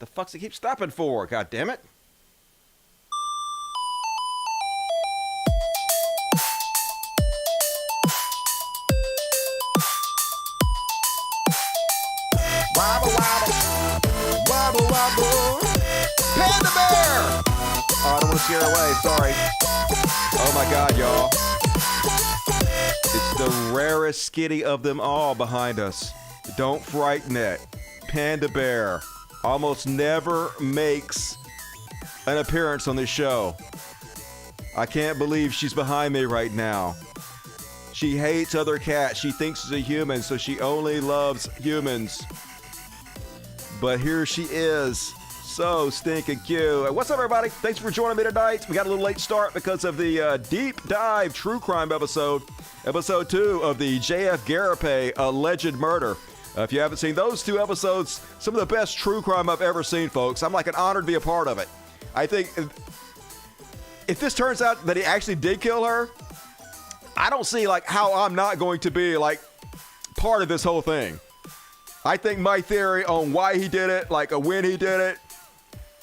The fuck's he keep stopping for? God damn it. Wobble, wobble. Wobble, wobble. Panda bear! Oh, I don't want to scare away. Sorry. Oh, my God, y'all. It's the rarest skitty of them all behind us. Don't frighten it. Panda bear almost never makes an appearance on this show. I can't believe she's behind me right now. She hates other cats. She thinks she's a human, so she only loves humans. But here she is. So stinking cute. What's up, everybody? Thanks for joining me tonight. We got a little late start because of the deep dive true crime episode. Episode 2 of the J.F. Garapay alleged murder. If you haven't seen those 2 episodes, some of the best true crime I've ever seen, folks. I'm like an honor to be a part of it. I think if this turns out that he actually did kill her, I don't see like how I'm not going to be like part of this whole thing. I think my theory on why he did it, like when he did it,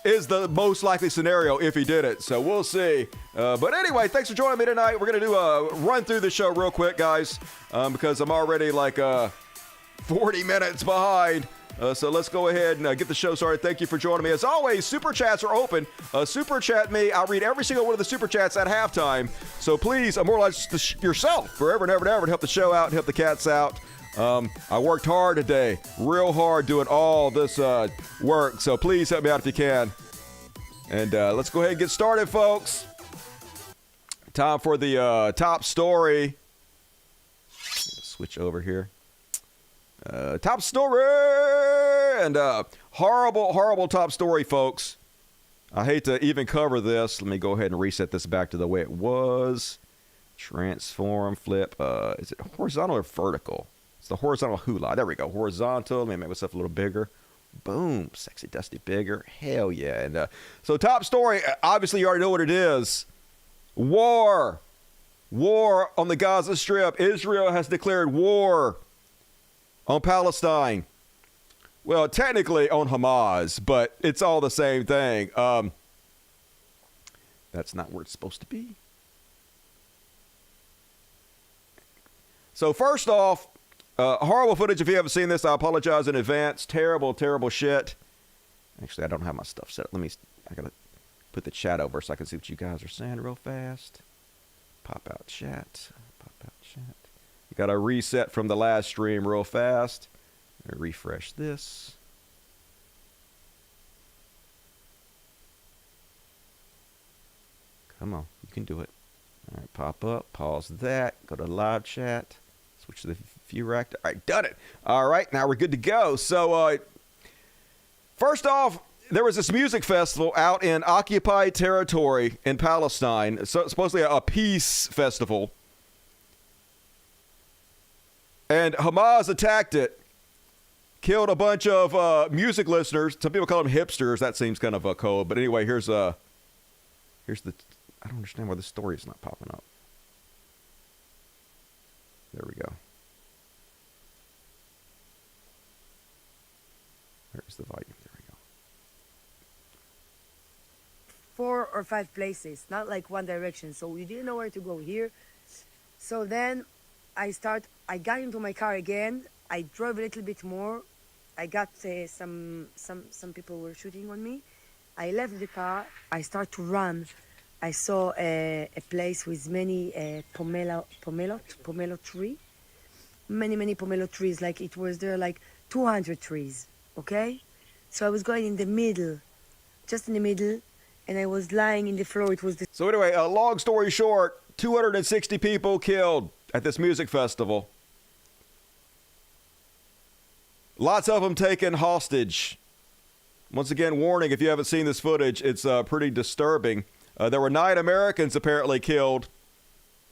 is the most likely scenario if he did it. So we'll see. But anyway, thanks for joining me tonight. We're going to do a run through the show real quick, guys, because I'm already like 40 minutes behind. So let's go ahead and get the show started. Thank you for joining me. As always, super chats are open. Super chat me. I'll read every single one of the super chats at halftime. So please, immortalize yourself forever and ever and ever to help the show out and help the cats out. I worked hard today, real hard doing all this work. So please help me out if you can. And let's go ahead and get started, folks. Time for the top story. Switch over here. Top story! And horrible, horrible top story, folks. I hate to even cover this. Let me go ahead and reset this back to the way it was. Transform, flip. Is it horizontal or vertical? It's the horizontal hula. There we go. Horizontal. Let me make myself a little bigger. Boom. Sexy, dusty, bigger. Hell yeah. And so top story, obviously you already know what it is. War. War on the Gaza Strip. Israel has declared war on Palestine. Well, technically on Hamas, but it's all the same thing. That's not where it's supposed to be. So first off, horrible footage. If you haven't seen this, I apologize in advance. Terrible, terrible shit. Actually, I don't have my stuff set up. I gotta put the chat over so I can see what you guys are saying real fast. Pop out chat. Pop out chat. You gotta reset from the last stream real fast. Refresh this. Come on, you can do it. All right, pop up, pause that, go to live chat. Switch to the viewer actor. All right, done it. All right, now we're good to go. So, first off, there was this music festival out in occupied territory in Palestine. So, supposedly a peace festival. And Hamas attacked it. Killed a bunch of music listeners. Some people call them hipsters. That seems kind of a code. But anyway, here's the... I don't understand why this story is not popping up. There we go. There's the volume. There we go. 4 or 5 places, not like one direction. So we didn't know where to go here. So then I got into my car again. I drove a little bit more. I got some people were shooting on me. I left the car. I start to run. I saw a place with many pomelo tree, many pomelo trees. Like it was there like 200 trees. Okay, so I was going in the middle, just in the middle, and I was lying in the floor. It was So anyway, long story short, 260 people killed at this music festival. Lots of them taken hostage. Once again, warning, if you haven't seen this footage, it's pretty disturbing. There were 9 Americans apparently killed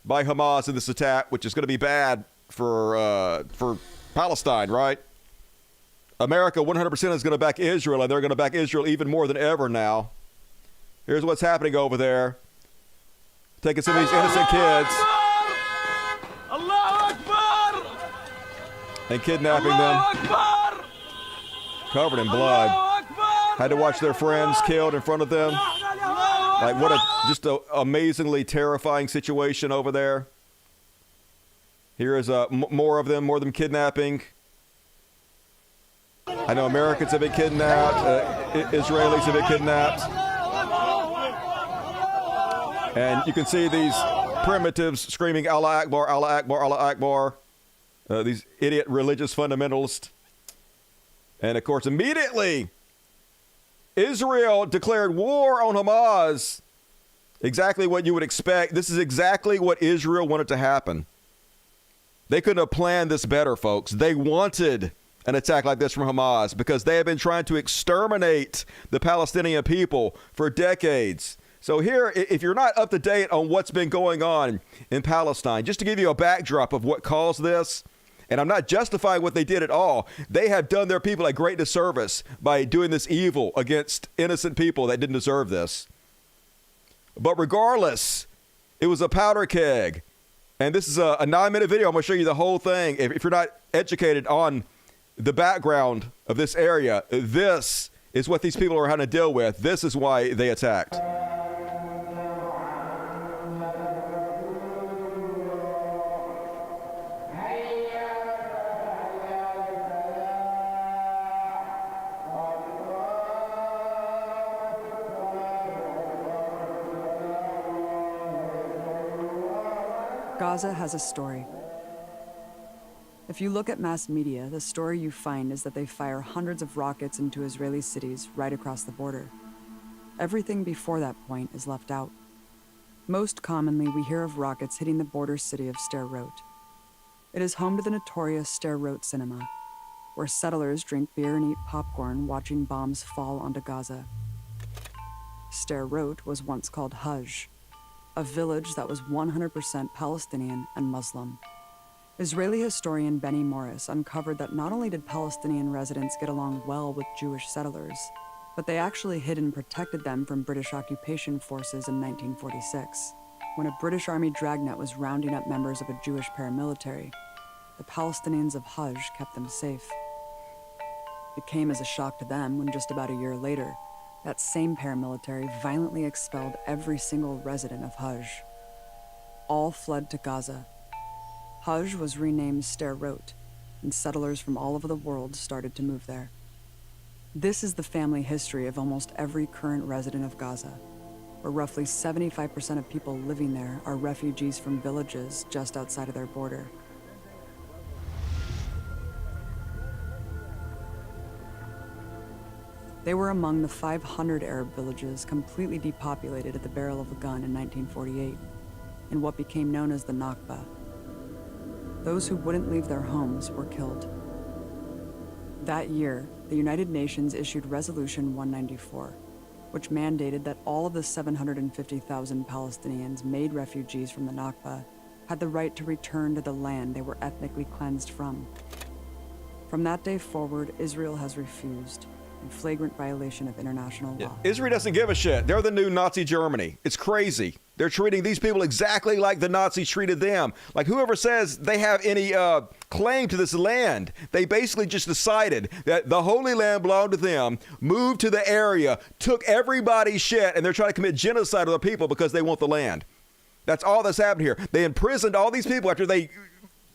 by Hamas in this attack, which is going to be bad for Palestine, right? America 100% is going to back Israel, and they're going to back Israel even more than ever now. Here's what's happening over there. Taking some of these innocent kids and kidnapping them, covered in blood. had to watch their friends killed in front of them. Like, what a just a amazingly terrifying situation over there. Here is more of them kidnapping. I know Americans have been kidnapped. Israelis have been kidnapped. And you can see these primitives screaming, Allah Akbar, Allah Akbar, Allah Akbar. These idiot religious fundamentalists. And, of course, immediately, Israel declared war on Hamas. Exactly what you would expect. This is exactly what Israel wanted to happen. They couldn't have planned this better, folks. They wanted an attack like this from Hamas because they have been trying to exterminate the Palestinian people for decades. So here, if you're not up to date on what's been going on in Palestine, just to give you a backdrop of what caused this, and I'm not justifying what they did at all. They have done their people a great disservice by doing this evil against innocent people that didn't deserve this. But regardless, it was a powder keg. And this is a 9-minute video. I'm going to show you the whole thing. If you're not educated on the background of this area, this is what these people are having to deal with. This is why they attacked. Gaza has a story. If you look at mass media, the story you find is that they fire hundreds of rockets into Israeli cities right across the border. Everything before that point is left out. Most commonly, we hear of rockets hitting the border city of Sderot. It is home to the notorious Sderot cinema, where settlers drink beer and eat popcorn watching bombs fall onto Gaza. Sderot was once called Hajj, a village that was 100% Palestinian and Muslim. Israeli historian Benny Morris uncovered that not only did Palestinian residents get along well with Jewish settlers, but they actually hid and protected them from British occupation forces in 1946. When a British Army dragnet was rounding up members of a Jewish paramilitary, the Palestinians of Hajj kept them safe. It came as a shock to them when just about a year later, that same paramilitary violently expelled every single resident of Hajj. All fled to Gaza. Hajj was renamed Sderot, and settlers from all over the world started to move there. This is the family history of almost every current resident of Gaza, where roughly 75% of people living there are refugees from villages just outside of their border. They were among the 500 Arab villages completely depopulated at the barrel of a gun in 1948, in what became known as the Nakba. Those who wouldn't leave their homes were killed. That year, the United Nations issued Resolution 194, which mandated that all of the 750,000 Palestinians made refugees from the Nakba had the right to return to the land they were ethnically cleansed from. From that day forward, Israel has refused, in flagrant violation of international law. Yeah. Israel doesn't give a shit. They're the new Nazi Germany. It's crazy. They're treating these people exactly like the Nazis treated them. Like whoever says they have any claim to this land, they basically just decided that the Holy Land belonged to them, moved to the area, took everybody's shit, and they're trying to commit genocide on the people because they want the land. That's all that's happened here. They imprisoned all these people after they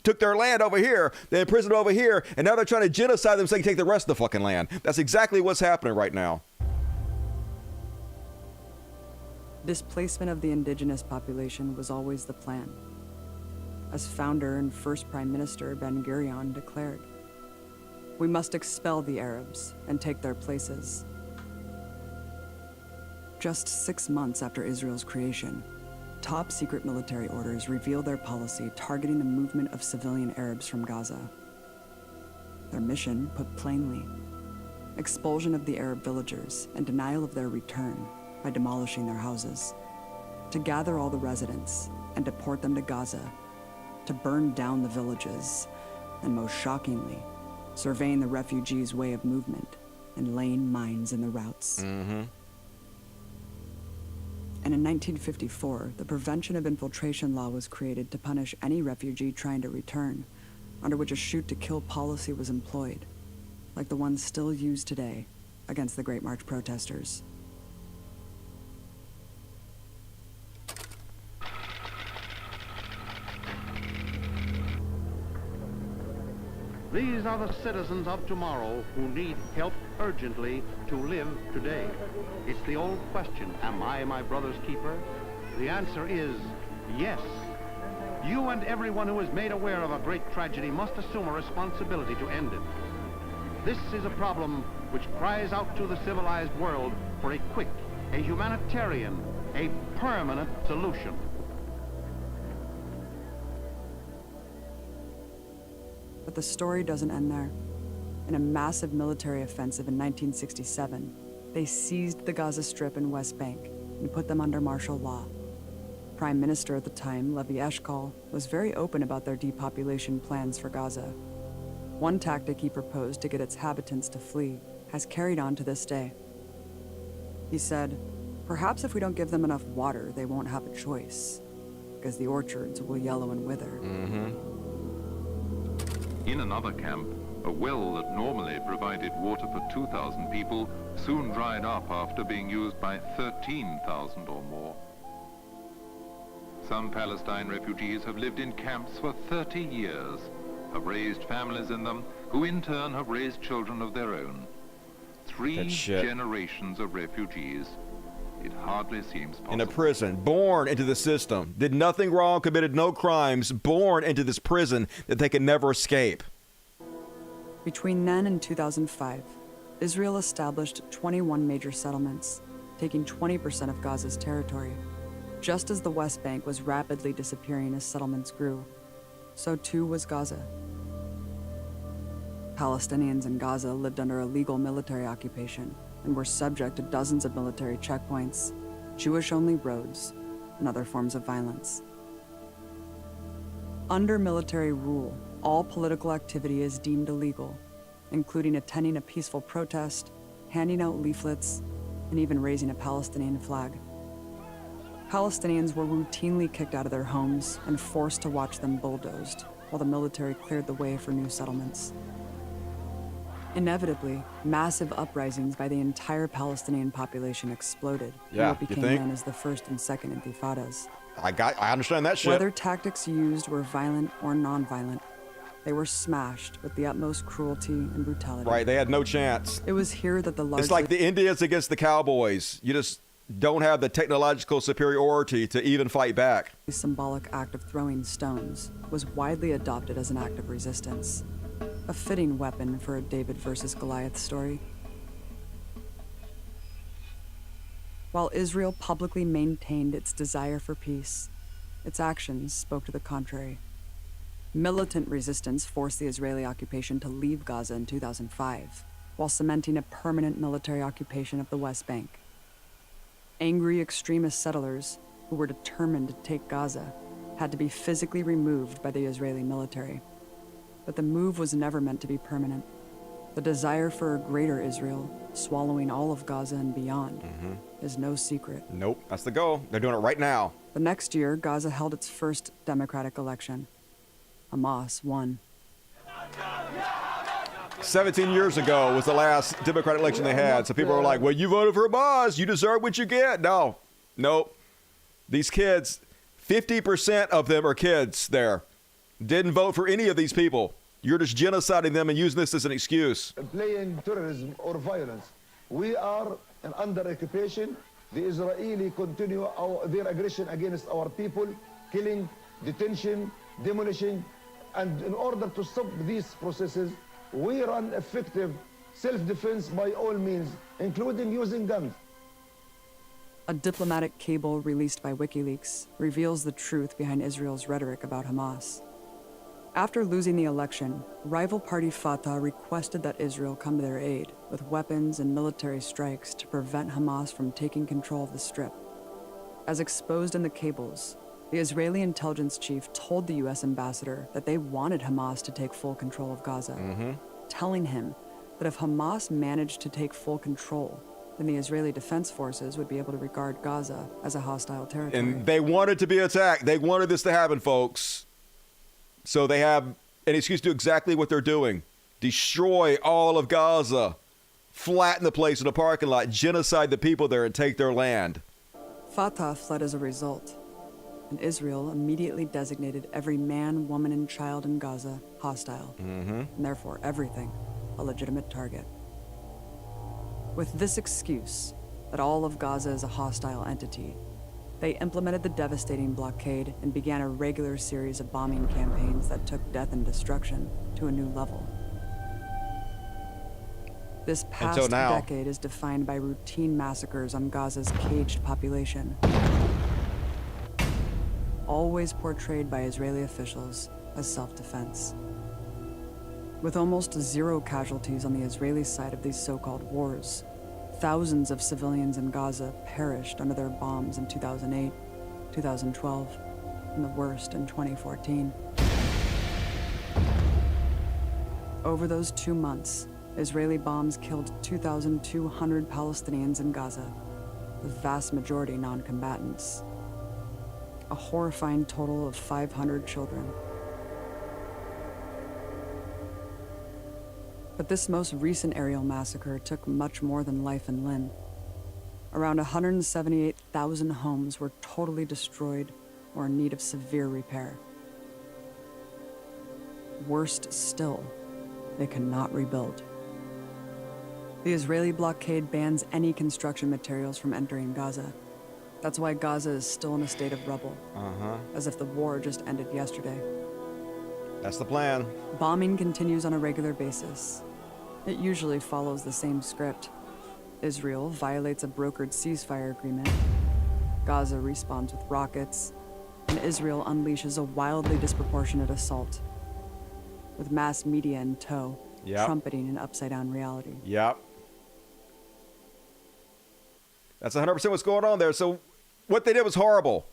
took their land over here, they imprisoned over here, and now they're trying to genocide them so they can take the rest of the fucking land. That's exactly what's happening right now. Displacement of the indigenous population was always the plan. As founder and first Prime Minister Ben-Gurion declared, "We must expel the Arabs and take their places." Just 6 months after Israel's creation, top secret military orders revealed their policy targeting the movement of civilian Arabs from Gaza. Their mission, put plainly, expulsion of the Arab villagers and denial of their return by demolishing their houses, to gather all the residents and deport them to Gaza, to burn down the villages, and most shockingly, surveying the refugees' way of movement and laying mines in the routes. And in 1954, the Prevention of Infiltration Law was created to punish any refugee trying to return, under which a shoot-to-kill policy was employed, like the one still used today against the Great March protesters. These are the citizens of tomorrow who need help urgently to live today. It's the old question, am I my brother's keeper? The answer is yes. You and everyone who is made aware of a great tragedy must assume a responsibility to end it. This is a problem which cries out to the civilized world for a quick, a humanitarian, a permanent solution. But the story doesn't end there. In a massive military offensive in 1967, they seized the Gaza Strip and West Bank and put them under martial law. Prime Minister at the time, Levi Eshkol, was very open about their depopulation plans for Gaza. One tactic he proposed to get its inhabitants to flee has carried on to this day. He said, "Perhaps if we don't give them enough water, they won't have a choice, because the orchards will yellow and wither." In another camp, a well that normally provided water for 2,000 people soon dried up after being used by 13,000 or more. Some Palestine refugees have lived in camps for 30 years, have raised families in them, who in turn have raised children of their own. 3 generations of refugees. It hardly seems possible. In a prison, born into the system, did nothing wrong, committed no crimes, born into this prison that they can never escape. Between then and 2005, Israel established 21 major settlements, taking 20% of Gaza's territory. Just as the West Bank was rapidly disappearing as settlements grew, so too was Gaza. Palestinians in Gaza lived under a legal military occupation and were subject to dozens of military checkpoints, Jewish-only roads, and other forms of violence. Under military rule, all political activity is deemed illegal, including attending a peaceful protest, handing out leaflets, and even raising a Palestinian flag. Palestinians were routinely kicked out of their homes and forced to watch them bulldozed, while the military cleared the way for new settlements. Inevitably, massive uprisings by the entire Palestinian population exploded in what became known as the First and Second Intifadas. I understand that shit. Whether tactics used were violent or non-violent, they were smashed with the utmost cruelty and brutality. Right, they had no chance. It was here that the largest... It's like the Indians against the Cowboys. You just don't have the technological superiority to even fight back. The symbolic act of throwing stones was widely adopted as an act of resistance. A fitting weapon for a David versus Goliath story. While Israel publicly maintained its desire for peace, its actions spoke to the contrary. Militant resistance forced the Israeli occupation to leave Gaza in 2005, while cementing a permanent military occupation of the West Bank. Angry extremist settlers, who were determined to take Gaza, had to be physically removed by the Israeli military. But the move was never meant to be permanent. The desire for a greater Israel, swallowing all of Gaza and beyond, is no secret. Nope, that's the goal. They're doing it right now. The next year, Gaza held its first democratic election. Hamas won. 17 years ago was the last Democratic election they had. So people were like, well, you voted for Hamas. You deserve what you get. No. Nope. These kids, 50% of them are kids there. Didn't vote for any of these people. You're just genociding them and using this as an excuse. Playing terrorism or violence. We are under occupation. The Israeli continue their aggression against our people, killing, detention, demolishing. And in order to stop these processes, we run effective self-defense by all means, including using guns. A diplomatic cable released by WikiLeaks reveals the truth behind Israel's rhetoric about Hamas. After losing the election, rival party Fatah requested that Israel come to their aid with weapons and military strikes to prevent Hamas from taking control of the Strip. As exposed in the cables, the Israeli intelligence chief told the U.S. ambassador that they wanted Hamas to take full control of Gaza, telling him that if Hamas managed to take full control, then the Israeli Defense Forces would be able to regard Gaza as a hostile territory. And they wanted to be attacked. They wanted this to happen, folks. So they have an excuse to do exactly what they're doing. Destroy all of Gaza. flatten the place in a parking lot, genocide the people there, and take their land. Fatah fled as a result, and Israel immediately designated every man, woman, and child in Gaza hostile, and therefore everything a legitimate target. With this excuse, that all of Gaza is a hostile entity, they implemented the devastating blockade and began a regular series of bombing campaigns that took death and destruction to a new level. This past decade is defined by routine massacres on Gaza's caged population, always portrayed by Israeli officials as self-defense. With almost zero casualties on the Israeli side of these so-called wars, thousands of civilians in Gaza perished under their bombs in 2008, 2012, and the worst in 2014. Over those 2 months, Israeli bombs killed 2,200 Palestinians in Gaza, the vast majority non-combatants. A horrifying total of 500 children. But this most recent aerial massacre took much more than life and limb. Around 178,000 homes were totally destroyed or in need of severe repair. Worst still, they cannot rebuild. The Israeli blockade bans any construction materials from entering Gaza. That's why Gaza is still in a state of rubble, as if the war just ended yesterday. That's the plan. Bombing continues on a regular basis. It usually follows the same script. Israel violates a brokered ceasefire agreement. Gaza responds with rockets, and Israel unleashes a wildly disproportionate assault, with mass media in tow, trumpeting an upside-down reality. Yep. That's 100% what's going on there. So what they did was horrible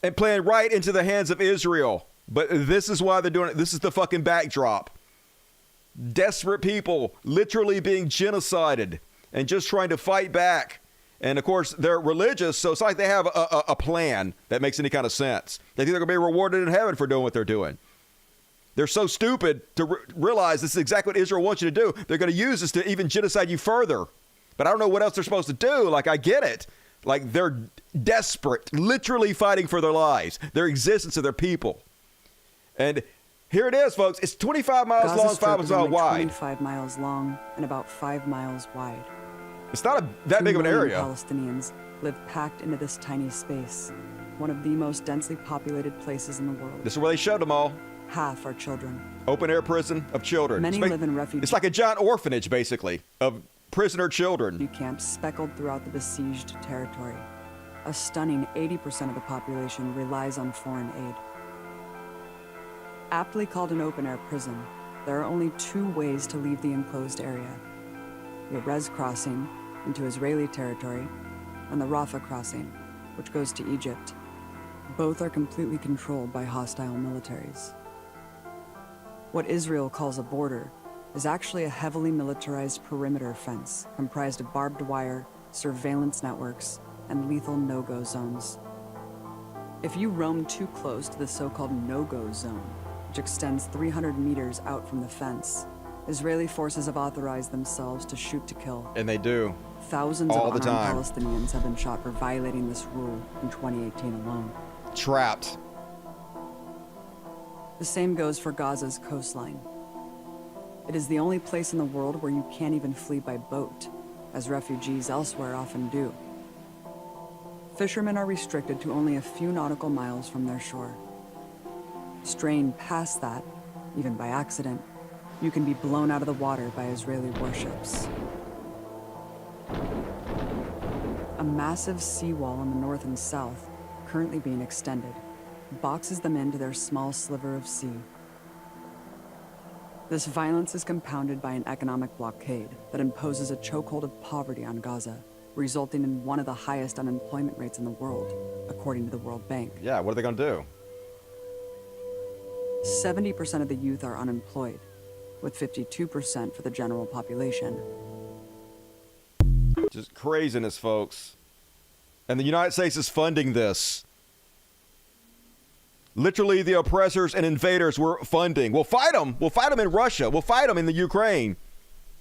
and playing right into the hands of Israel. But this is why they're doing it. This is the fucking backdrop. Desperate people literally being genocided and just trying to fight back. And, of course, they're religious, so it's like they have a plan that makes any kind of sense. They think they're going to be rewarded in heaven for doing what they're doing. They're so stupid to realize this is exactly what Israel wants you to do. They're going to use this to even genocide you further. But I don't know what else they're supposed to do. Like, I get it. Like, they're desperate, literally fighting for their lives, their existence of their people. And here it is, folks. It's 25 miles Gaza long, 5 Strip is miles only wide. 25 miles long and about 5 miles wide. It's not that big of an 2 million area. Palestinians live packed into this tiny space, one of the most densely populated places in the world. This is where they showed them all. Half are children. Open air prison of children. Many live in refugee It's like a giant orphanage, basically, of prisoner children. camps speckled throughout the besieged territory. A stunning 80% of the population relies on foreign aid. Aptly called an open-air prison, there are only 2 ways to leave the enclosed area: the Erez crossing into Israeli territory, and the Rafah crossing, which goes to Egypt. Both are completely controlled by hostile militaries. What Israel calls a border is actually a heavily militarized perimeter fence comprised of barbed wire, surveillance networks, and lethal no-go zones. If you roam too close to the so-called no-go zone, which extends 300 meters out from the fence, Israeli forces have authorized themselves to shoot to kill. And they do. Thousands all of the unarmed time. Palestinians have been shot for violating this rule in 2018 alone. Trapped. The same goes for Gaza's coastline. It is the only place in the world where you can't even flee by boat, as refugees elsewhere often do. Fishermen are restricted to only a few nautical miles from their shore. Straying past that, even by accident, you can be blown out of the water by Israeli warships. A massive seawall in the north and south, currently being extended, boxes them into their small sliver of sea. This violence is compounded by an economic blockade that imposes a chokehold of poverty on Gaza, resulting in one of the highest unemployment rates in the world, according to the World Bank. Yeah, what are they going to do? 70% of the youth are unemployed, with 52% for the general population. Just craziness, folks. And the United States is funding this. Literally, the oppressors and invaders we're funding. We'll fight them. We'll fight them in Russia. We'll fight them in the Ukraine.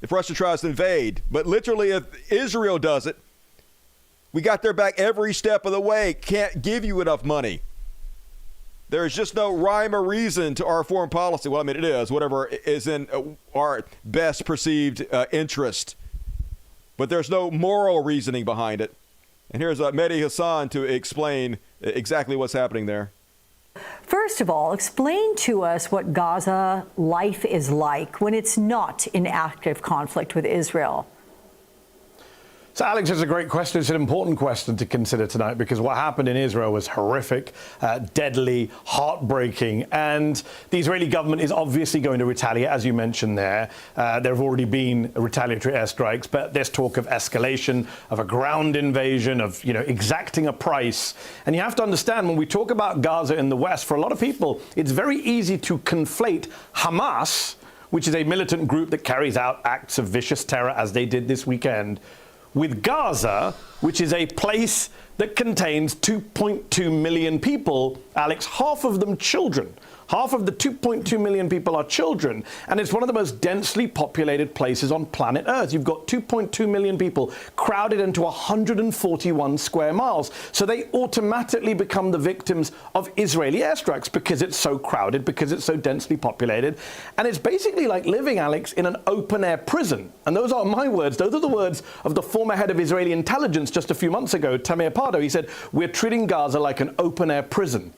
if Russia tries to invade. But literally, if Israel does it, we got their back every step of the way. Can't give you enough money. There's just no rhyme or reason to our foreign policy. Well, I mean, it is, whatever is in our best perceived interest. But there's no moral reasoning behind it. And here's Mehdi Hassan to explain exactly what's happening there. First of all, explain to us what Gaza life is like when it's not in active conflict with Israel. So, Alex, it's a great question. It's an important question to consider tonight because what happened in Israel was horrific, deadly, heartbreaking. And the Israeli government is obviously going to retaliate, as you mentioned there. There have already been retaliatory airstrikes, but there's talk of escalation, of a ground invasion, of, exacting a price. And you have to understand, when we talk about Gaza in the West, for a lot of people, it's very easy to conflate Hamas, which is a militant group that carries out acts of vicious terror, as they did this weekend, with Gaza, which is a place that contains 2.2 million people, Alex, half of them children. Half of the 2.2 million people are children, and it's one of the most densely populated places on planet Earth. You've got 2.2 million people crowded into 141 square miles. So they automatically become the victims of Israeli airstrikes because it's so crowded, because it's so densely populated. And it's basically like living, Alex, in an open-air prison. And those aren't my words. Those are the words of the former head of Israeli intelligence just a few months ago, Tamir Pardo. He said, "We're treating Gaza like an open-air prison."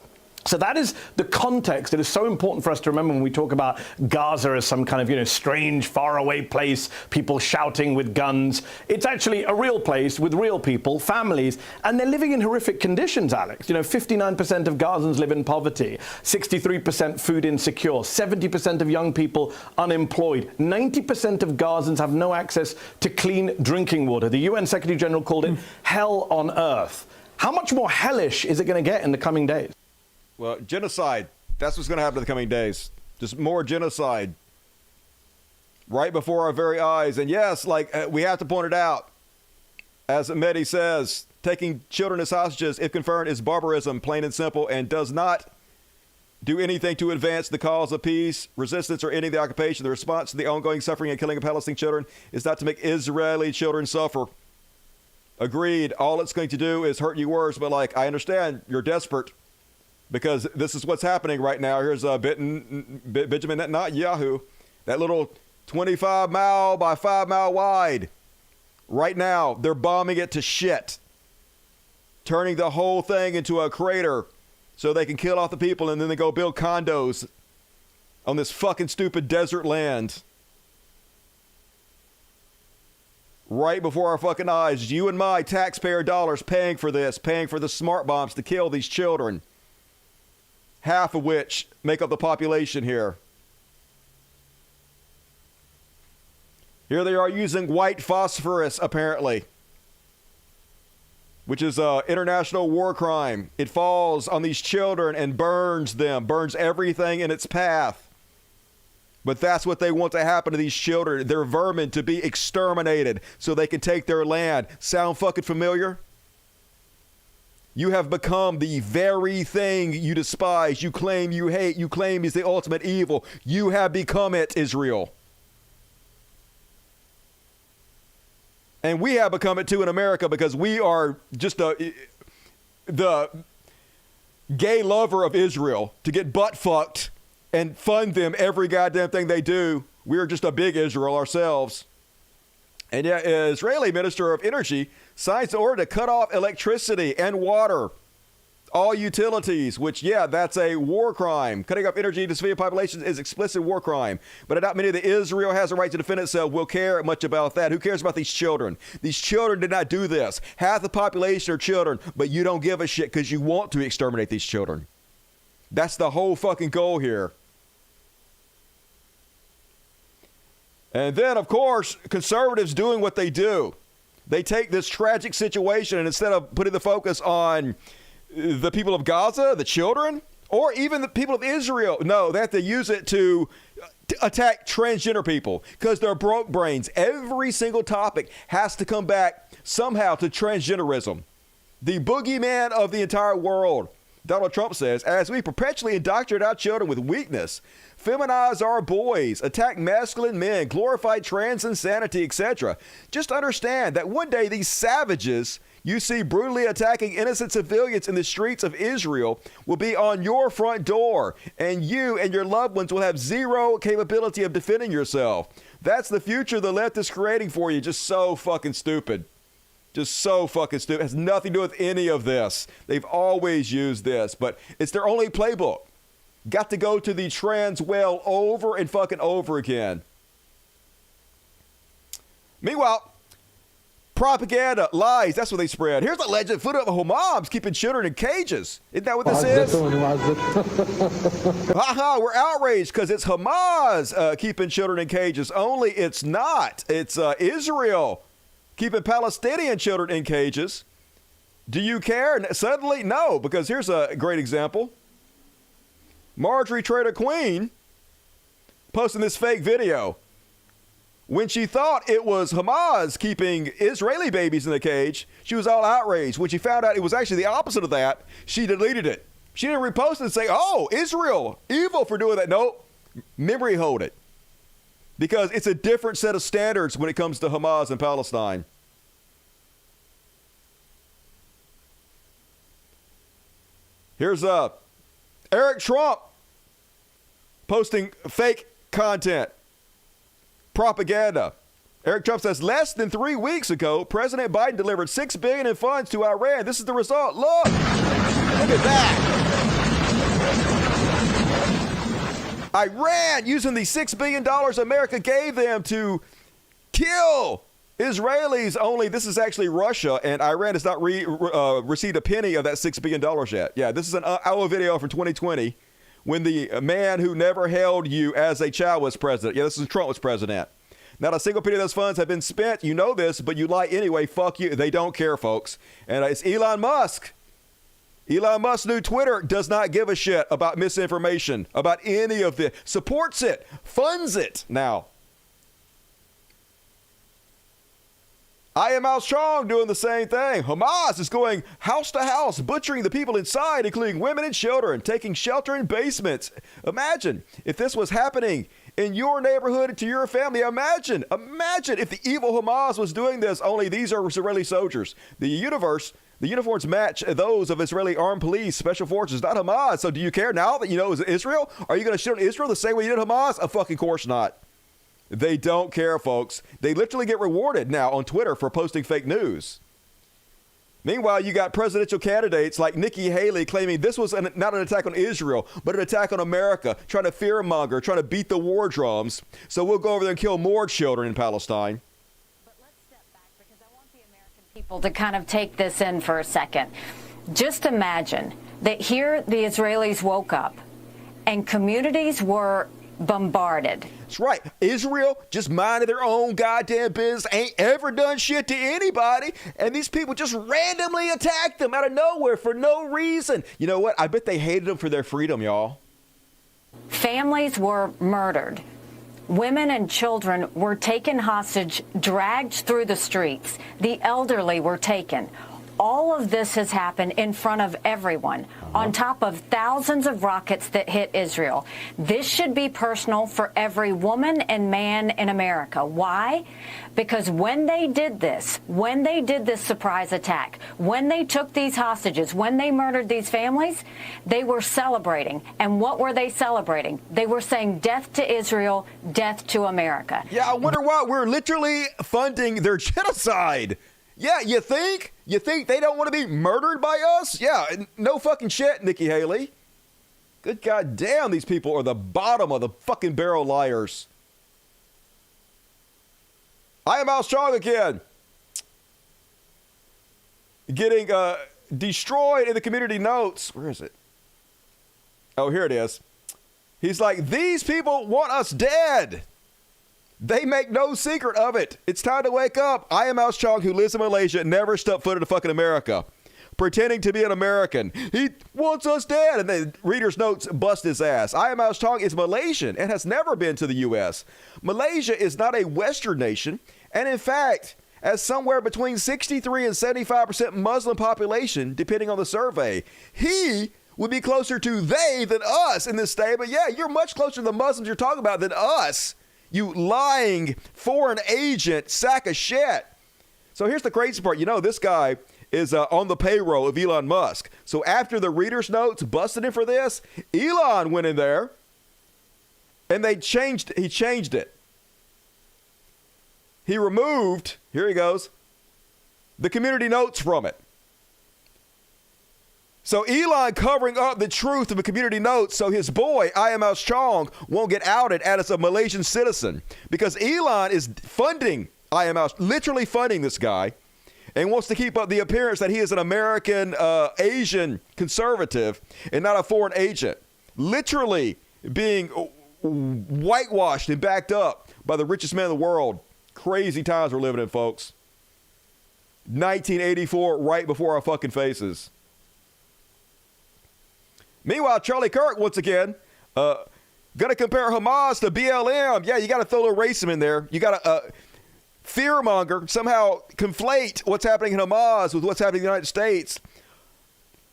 So that is the context that is so important for us to remember when we talk about Gaza as some kind of, strange, faraway place, people shouting with guns. It's actually a real place with real people, families, and they're living in horrific conditions, Alex. 59% of Gazans live in poverty, 63% food insecure, 70% of young people unemployed, 90% of Gazans have no access to clean drinking water. The UN Secretary General called it hell on earth. How much more hellish is it going to get in the coming days? Well, genocide, that's what's going to happen in the coming days. Just more genocide right before our very eyes. And yes, we have to point it out, as Mehdi says, taking children as hostages, if confirmed, is barbarism, plain and simple, and does not do anything to advance the cause of peace, resistance, or ending the occupation. The response to the ongoing suffering and killing of Palestinian children is not to make Israeli children suffer. Agreed. All it's going to do is hurt you worse. But I understand you're desperate, because this is what's happening right now. Here's Benjamin Netanyahu, that little 25 mile by 5 mile wide. Right now, they're bombing it to shit, turning the whole thing into a crater so they can kill off the people, and then they go build condos on this fucking stupid desert land. Right before our fucking eyes, you and my taxpayer dollars paying for this, paying for the smart bombs to kill these children, half of which make up the population here. Here they are using white phosphorus, apparently, which is an international war crime. It falls on these children and burns them, burns everything in its path. But that's what they want to happen to these children. They're vermin to be exterminated so they can take their land. Sound fucking familiar? You have become the very thing you despise, you claim you hate, you claim is the ultimate evil. You have become it, Israel. And we have become it too in America, because we are just the gay lover of Israel to get butt fucked and fund them every goddamn thing they do. We're just a big Israel ourselves. And yet, Israeli Minister of Energy signs the order to cut off electricity and water, all utilities, which, that's a war crime. Cutting off energy to civilian populations is explicit war crime. But not many that Israel has a right to defend itself will care much about that. Who cares about these children? These children did not do this. Half the population are children, but you don't give a shit because you want to exterminate these children. That's the whole fucking goal here. And then, of course, conservatives doing what they do. They take this tragic situation, and instead of putting the focus on the people of Gaza, the children, or even the people of Israel, no, they have to use it to attack transgender people because they're broke brains. Every single topic has to come back somehow to transgenderism. The boogeyman of the entire world Donald Trump says, as we perpetually indoctrinate our children with weakness, feminize our boys, attack masculine men, glorify trans insanity, etc., just understand that one day these savages you see brutally attacking innocent civilians in the streets of Israel will be on your front door, and you and your loved ones will have zero capability of defending yourself. That's the future the left is creating for you. Just so fucking stupid. Just so fucking stupid. It has nothing to do with any of this. They've always used this, but it's their only playbook. Got to go to the trans well over and fucking over again. Meanwhile, propaganda, lies, that's what they spread. Here's alleged footage of Hamas keeping children in cages. Isn't that what this is? Haha, we're outraged because it's Hamas keeping children in cages. Only it's not. It's Israel keeping Palestinian children in cages. Do you care? Suddenly, no, because here's a great example. Marjorie Trader Queen posting this fake video. When she thought it was Hamas keeping Israeli babies in the cage, she was all outraged. When she found out it was actually the opposite of that, she deleted it. She didn't repost it and say, oh, Israel, evil for doing that. Nope, memory hold it. Because it's a different set of standards when it comes to Hamas and Palestine. Here's Eric Trump posting fake content. Propaganda. Eric Trump says less than 3 weeks ago, President Biden delivered $6 billion in funds to Iran. This is the result. Look at that. Iran using the $6 billion America gave them to kill Israelis. Only this is actually Russia, and Iran has not received a penny of that $6 billion yet. Yeah, this is an our video from 2020. When the man who never held you as a child was president. Yeah, this is Trump was president. Not a single penny of those funds have been spent. You know this, but you lie anyway. Fuck you. They don't care, folks. And it's Elon Musk. Elon Musk's new Twitter does not give a shit about misinformation, about any of this. Supports it, funds it now. I Am Out Strong doing the same thing. Hamas is going house to house, butchering the people inside, including women and children, taking shelter in basements. Imagine if this was happening in your neighborhood to your family. Imagine if the evil Hamas was doing this, only these are Israeli soldiers. The uniforms match those of Israeli armed police, special forces, not Hamas. So do you care now that you know it's Israel? Are you going to shit on Israel the same way you did Hamas? Of fucking course not. They don't care, folks. They literally get rewarded now on Twitter for posting fake news. Meanwhile, you got presidential candidates like Nikki Haley claiming this was not an attack on Israel, but an attack on America, trying to fearmonger, trying to beat the war drums. So we'll go over there and kill more children in Palestine. But let's step back because I want the American people to kind of take this in for a second. Just imagine that here the Israelis woke up and communities were bombarded. That's right. Israel just minded their own goddamn business, ain't ever done shit to anybody, and these people just randomly attacked them out of nowhere for no reason. You know what? I bet they hated them for their freedom, y'all. Families were murdered. Women and children were taken hostage, dragged through the streets. The elderly were taken. All of this has happened in front of everyone, on top of thousands of rockets that hit Israel. This should be personal for every woman and man in America. Why? Because when they did this surprise attack, when they took these hostages, when they murdered these families, they were celebrating. And what were they celebrating? They were saying death to Israel, death to America. Yeah, I wonder why we're literally funding their genocide. Yeah, you think? You think they don't want to be murdered by us? Yeah, no fucking shit, Nikki Haley. Good goddamn, these people are the bottom of the fucking barrel liars. I Am Out Strong again. Getting destroyed in the community notes. Where is it? Oh, here it is. He's like, these people want us dead. They make no secret of it. It's time to wake up. I Am Out Strong, who lives in Malaysia, never stepped foot into fucking America, pretending to be an American. He wants us dead. And then reader's notes bust his ass. I Am Out Strong is Malaysian and has never been to the U.S. Malaysia is not a Western nation. And in fact, as somewhere between 63 and 75% Muslim population, depending on the survey, he would be closer to they than us in this statement. Yeah, you're much closer to the Muslims you're talking about than us. You lying foreign agent sack of shit. So here's the crazy part. You know, this guy is on the payroll of Elon Musk. So after the reader's notes busted him for this, Elon went in there and he changed it. He removed, here he goes, the community notes from it. So Elon covering up the truth of the community notes so his boy, IML Chong, won't get outed as a Malaysian citizen. Because Elon is funding IML, literally funding this guy, and wants to keep up the appearance that he is an American Asian conservative and not a foreign agent. Literally being whitewashed and backed up by the richest man in the world. Crazy times we're living in, folks. 1984, right before our fucking faces. Meanwhile, Charlie Kirk, once again, going to compare Hamas to BLM. Yeah, you got to throw a little racism in there. You got to fearmonger, somehow conflate what's happening in Hamas with what's happening in the United States.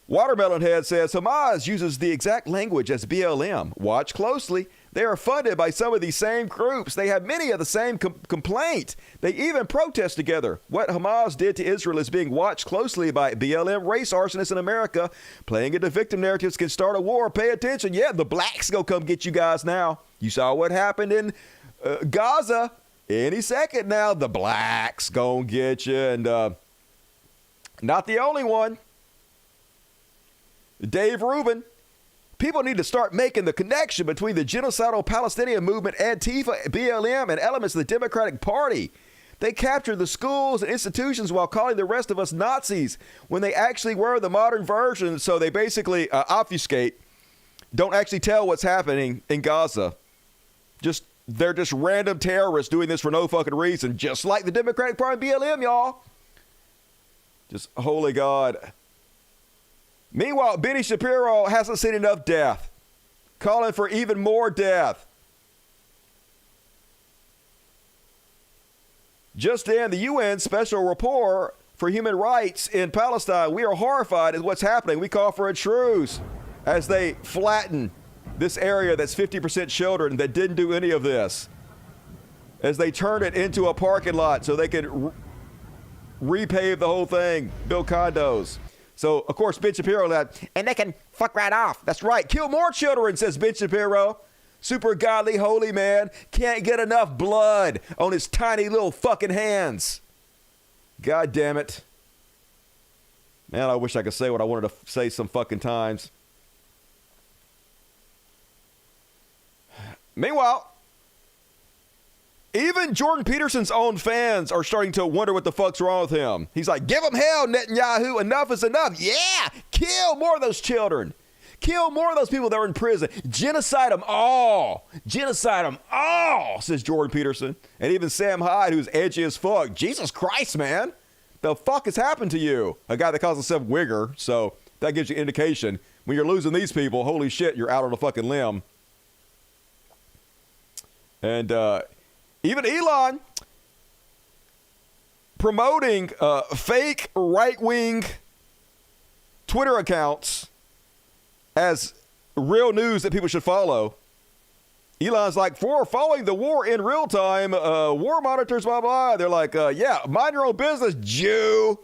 Watermelon Head says Hamas uses the exact language as BLM. Watch closely. They are funded by some of these same groups. They have many of the same complaint. They even protest together. What Hamas did to Israel is being watched closely by BLM race arsonists in America. Playing into victim narratives can start a war. Pay attention. Yeah, the blacks go come get you guys now. You saw what happened in Gaza. Any second now, the blacks gonna get you. And not the only one. Dave Rubin. People need to start making the connection between the genocidal Palestinian movement, Antifa, BLM, and elements of the Democratic Party. They captured the schools and institutions while calling the rest of us Nazis when they actually were the modern version. So they basically obfuscate, don't actually tell what's happening in Gaza. They're just random terrorists doing this for no fucking reason, just like the Democratic Party and BLM, y'all. Just holy God. Meanwhile, Benny Shapiro hasn't seen enough death, calling for even more death. Just in, the UN Special Rapporteur for Human Rights in Palestine, we are horrified at what's happening. We call for a truce as they flatten this area that's 50% children that didn't do any of this, as they turn it into a parking lot so they can repave the whole thing, build condos. So, of course, Ben Shapiro left, and they can fuck right off. That's right. Kill more children, says Ben Shapiro. Super godly, holy man. Can't get enough blood on his tiny little fucking hands. God damn it. Man, I wish I could say what I wanted to say some fucking times. Meanwhile, even Jordan Peterson's own fans are starting to wonder what the fuck's wrong with him. He's like, give them hell, Netanyahu. Enough is enough. Yeah, kill more of those children. Kill more of those people that are in prison. Genocide them all. Genocide them all, says Jordan Peterson. And even Sam Hyde, who's edgy as fuck. Jesus Christ, man. The fuck has happened to you? A guy that calls himself Wigger. So that gives you indication. When you're losing these people, holy shit, you're out on a fucking limb. And even Elon promoting fake right-wing Twitter accounts as real news that people should follow. Elon's like, for following the war in real time, war monitors, blah, blah. They're like, yeah, mind your own business, Jew.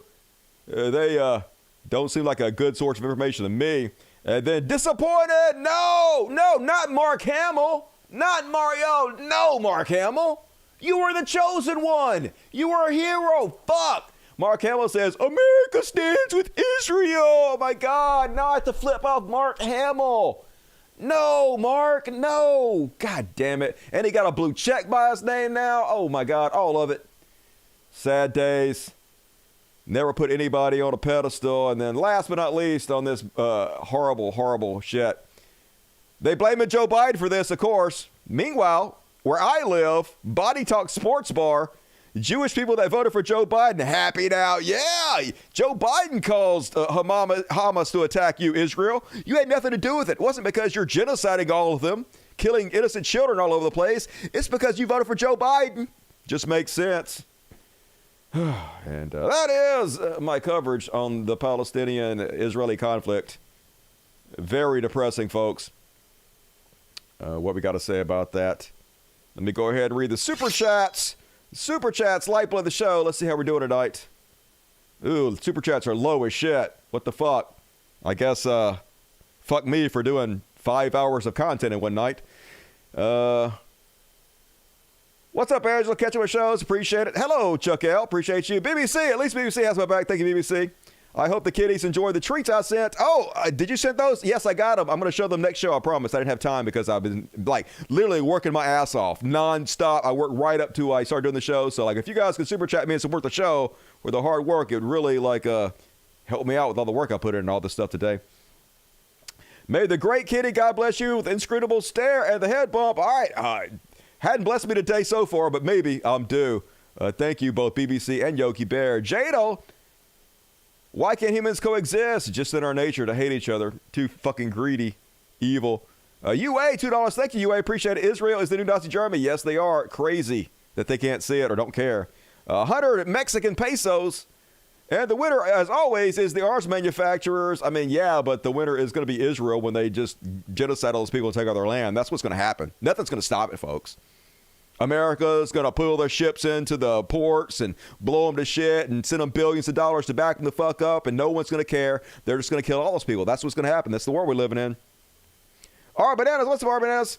They don't seem like a good source of information to me. And then disappointed. No, not Mark Hamill. Not Mario. No, Mark Hamill. You were the chosen one. You were a hero. Fuck. Mark Hamill says, America stands with Israel. Oh, my God. Now I have to flip off Mark Hamill. No, Mark. No. God damn it. And he got a blue check by his name now. Oh, my God. All of it. Sad days. Never put anybody on a pedestal. And then last but not least on this horrible, horrible shit. They blame Joe Biden for this, of course. Meanwhile, where I live, Body Talk Sports Bar, Jewish people that voted for Joe Biden happy now. Yeah, Joe Biden caused Hamas to attack you, Israel. You had nothing to do with it. It wasn't because you're genociding all of them, killing innocent children all over the place. It's because you voted for Joe Biden. Just makes sense. And that is my coverage on the Palestinian-Israeli conflict. Very depressing, folks. What we got to say about that? Let me go ahead and read the super chats. Super chats, lifeblood of the show. Let's see how we're doing tonight. Ooh, the super chats are low as shit. What the fuck? I guess, fuck me for doing 5 hours of content in one night. What's up, Angela? Catching my shows. Appreciate it. Hello, Chuck L. Appreciate you. BBC. At least BBC has my back. Thank you, BBC. I hope the kiddies enjoy the treats I sent. Oh, did you send those? Yes, I got them. I'm going to show them next show. I promise. I didn't have time because I've been, like, literally working my ass off nonstop. I worked right up to I started doing the show. So, like, if you guys could super chat me and support the show with the hard work, it would really, like, help me out with all the work I put in and all this stuff today. May the great kitty, God bless you, with inscrutable stare and the head bump. All right. Hadn't blessed me today so far, but maybe I'm due. Thank you, both BBC and Yogi Bear. Jado, why can't humans coexist? It's just in our nature to hate each other. Too fucking greedy, evil. UA, $2. Thank you, UA. Appreciate it. Israel is the new Nazi Germany. Yes, they are. Crazy that they can't see it or don't care. 100 Mexican pesos. And the winner, as always, is the arms manufacturers. I mean, yeah, but the winner is going to be Israel when they just genocide all those people and take all their land. That's what's going to happen. Nothing's going to stop it, folks. America's going to pull their ships into the ports and blow them to shit and send them billions of dollars to back them the fuck up, and no one's going to care. They're just going to kill all those people. That's what's going to happen. That's the world we're living in. All right, Bananas. What's up, Bananas?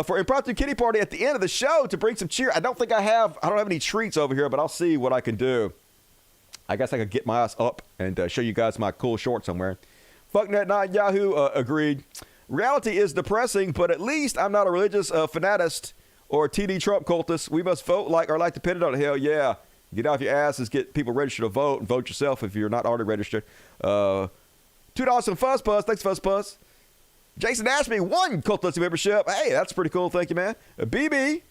For impromptu kitty party at the end of the show to bring some cheer. I don't have any treats over here, but I'll see what I can do. I guess I could get my ass up and show you guys my cool shorts somewhere. Fucknet9 Yahoo agreed. Reality is depressing, but at least I'm not a religious fanatist or a TD Trump cultist. We must vote like our life depended on it. Hell yeah. Get off your asses, get people registered to vote, and vote yourself if you're not already registered. $2 from Fuzzpuss. Thanks, Fuzzpuss. Jason Ashby, 1 cultist membership. Hey, that's pretty cool. Thank you, man. BB.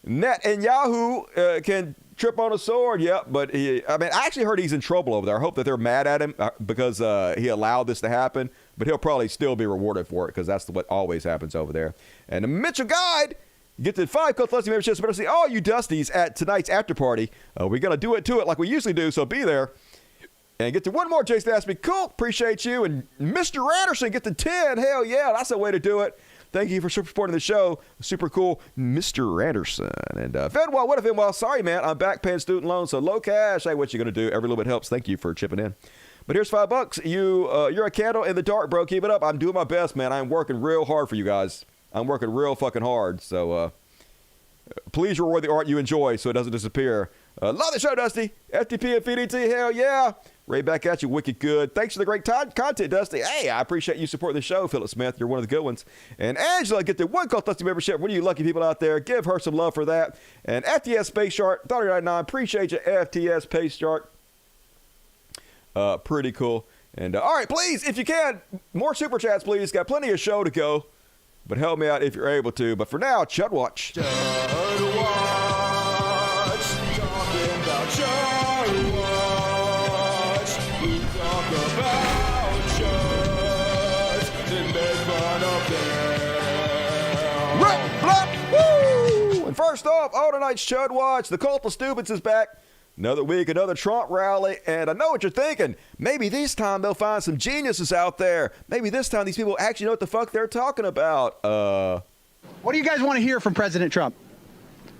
Net and Yahoo can trip on a sword. Yep, but I actually heard he's in trouble over there. I hope that they're mad at him because he allowed this to happen, but he'll probably still be rewarded for it because that's what always happens over there. And the Mitchell Guide, you get the 5 Cult Lusty memberships. Better see all you Dusties at tonight's after party. We're going to do it to it like we usually do, so be there. And get to one more, Jason Ashby. Cool, appreciate you. And Mr. Anderson, get to 10. Hell yeah, that's the way to do it. Thank you for supporting the show. Super cool, Mr. Anderson. And Fedwell, what if Fedwell? Sorry, man, I'm back paying student loans, so low cash. Hey, what you going to do? Every little bit helps. Thank you for chipping in. But here's $5. You're a candle in the dark, bro. Keep it up. I'm doing my best, man. I'm working real hard for you guys. I'm working real fucking hard. So please reward the art you enjoy so it doesn't disappear. Love the show, Dusty. FTP and FDT, hell yeah. Right back at you, wicked good. Thanks for the great content, Dusty. Hey, I appreciate you supporting the show, Philip Smith. You're one of the good ones. And Angela, get the 1 Cult Dusty membership. What are you lucky people out there? Give her some love for that. And FTS Space Shark, $1.99. Appreciate you, FTS Space Shark. Pretty cool. And all right, please, if you can, more super chats, please. Got plenty of show to go, but help me out if you're able to. But for now, Chud Watch. Chud Watch, talking about Chud Watch. We talk about Chuds and make fun of them. Rip, blop, woo! And first off, all tonight's Chud Watch. The Cult of Stupids is back. Another week, another Trump rally, and I know what you're thinking. Maybe this time they'll find some geniuses out there. Maybe this time these people actually know what the fuck they're talking about. What do you guys want to hear from President Trump?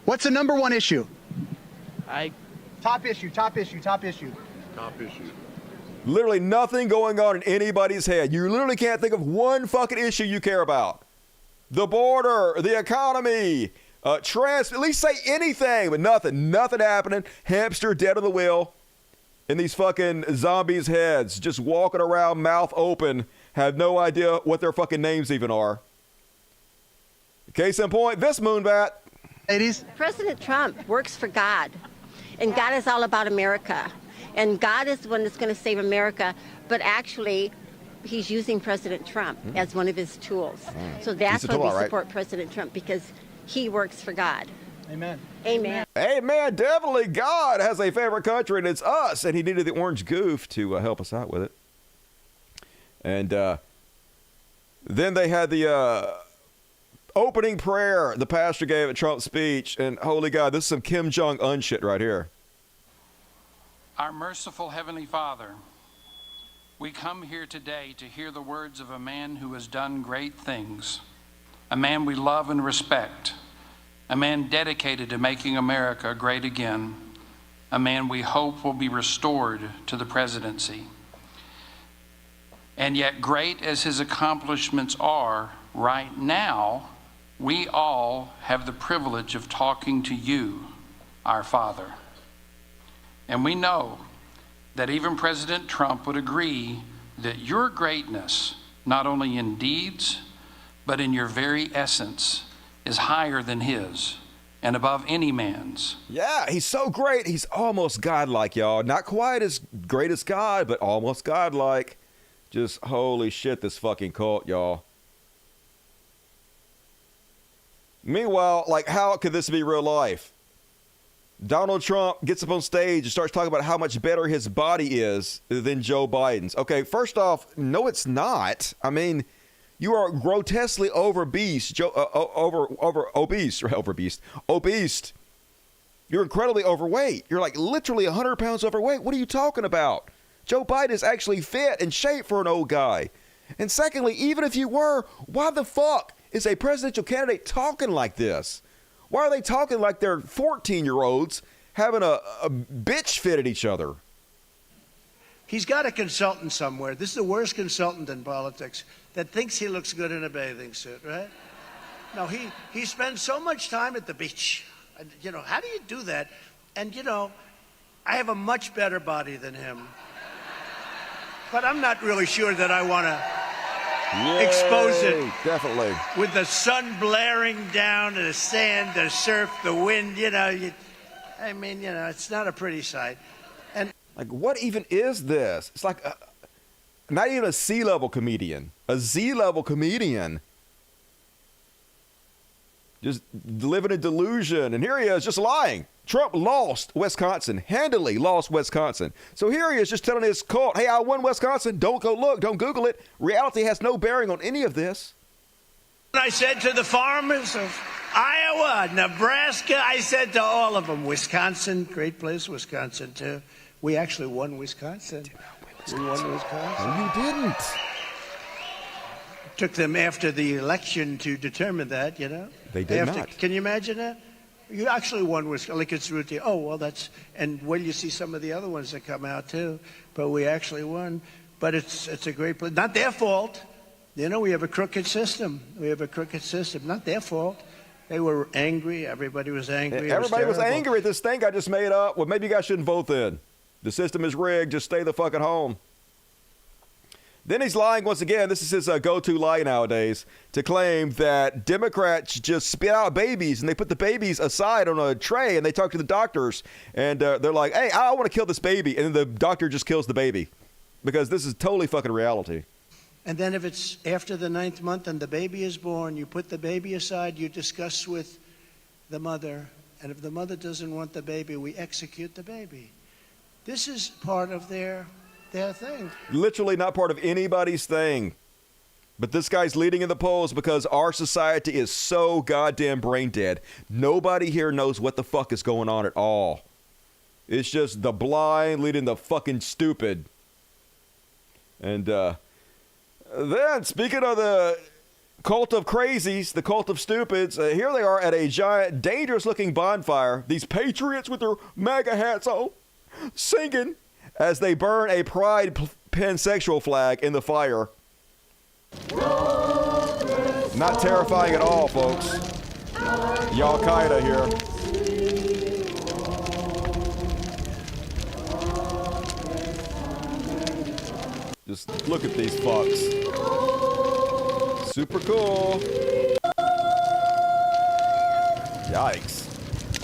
What's the number one issue? Top issue. Literally nothing going on in anybody's head. You literally can't think of one fucking issue you care about. The border, the economy, at least say anything, but nothing happening. Hamster dead on the wheel in these fucking zombies' heads, just walking around mouth open, have no idea what their fucking names even are. Case in point, this moonbat. Ladies. President Trump works for God, and God is all about America, and God is the one that's going to save America, but actually he's using President Trump as one of his tools. So that's why we support President Trump, because he works for God. Amen. Amen. Amen. Definitely God has a favorite country, and it's us. And he needed the orange goof to help us out with it. And then they had the opening prayer the pastor gave at Trump's speech. And holy God, this is some Kim Jong-un shit right here. Our merciful Heavenly Father, We come here today to hear the words of a man who has done great things, a man we love and respect, a man dedicated to making America great again, a man we hope will be restored to the presidency. And yet, great as his accomplishments are, right now, we all have the privilege of talking to you, our Father. And we know that even President Trump would agree that your greatness, not only in deeds, but in your very essence, is higher than his and above any man's. Yeah, he's so great. He's almost godlike, y'all. Not quite as great as God, but almost godlike. Just holy shit, this fucking cult, y'all. Meanwhile, like, how could this be real life? Donald Trump gets up on stage and starts talking about how much better his body is than Joe Biden's. Okay, first off, no, it's not. I mean, you are grotesquely obese. You're incredibly overweight. You're like literally 100 pounds overweight. What are you talking about? Joe Biden is actually fit and shape for an old guy. And secondly, even if you were, why the fuck is a presidential candidate talking like this? Why are they talking like they're 14-year-olds having a bitch fit at each other? He's got a consultant somewhere. This is the worst consultant in politics that thinks he looks good in a bathing suit, right? No, he spends so much time at the beach. You know, how do you do that? And, you know, I have a much better body than him. But I'm not really sure that I want to expose it. Definitely. With the sun blaring down, the sand, the surf, the wind, you know. I mean, you know, it's not a pretty sight. And like, what even is this? It's like not even a C-level comedian, a Z-level comedian. Just living a delusion. And here he is just lying. Trump lost Wisconsin, handily lost Wisconsin. So here he is just telling his cult, hey, I won Wisconsin. Don't go look. Don't Google it. Reality has no bearing on any of this. I said to the farmers of Iowa, Nebraska, I said to all of them, Wisconsin, great place, Wisconsin, too. We actually won Wisconsin. We won Wisconsin. No, you didn't. Took them after the election to determine that, you know. They did not. Can you imagine that? You actually won Wisconsin, like it's routine. Oh, well, that's, and when you see some of the other ones that come out, too. But we actually won. But it's a great place. Not their fault. You know, we have a crooked system. We have a crooked system. Not their fault. They were angry. Everybody was angry. Everybody was angry at this thing I just made up. Well, maybe you guys shouldn't vote then. The system is rigged. Just stay the fuck at home. Then he's lying once again. This is his go-to lie nowadays, to claim that Democrats just spit out babies and they put the babies aside on a tray and they talk to the doctors and they're like, hey, I want to kill this baby. And then the doctor just kills the baby because this is totally fucking reality. And then if it's after the 9th month and the baby is born, you put the baby aside, you discuss with the mother. And if the mother doesn't want the baby, we execute the baby. This is part of their thing. Literally not part of anybody's thing. But this guy's leading in the polls because our society is so goddamn brain dead. Nobody here knows what the fuck is going on at all. It's just the blind leading the fucking stupid. And then, speaking of the cult of crazies, the cult of stupids, here they are at a giant, dangerous-looking bonfire. These patriots with their MAGA hats on, singing as they burn a pride pansexual flag in the fire. Not terrifying at all, folks. Al-Qaeda here. Just look at these fucks. Super cool. Yikes.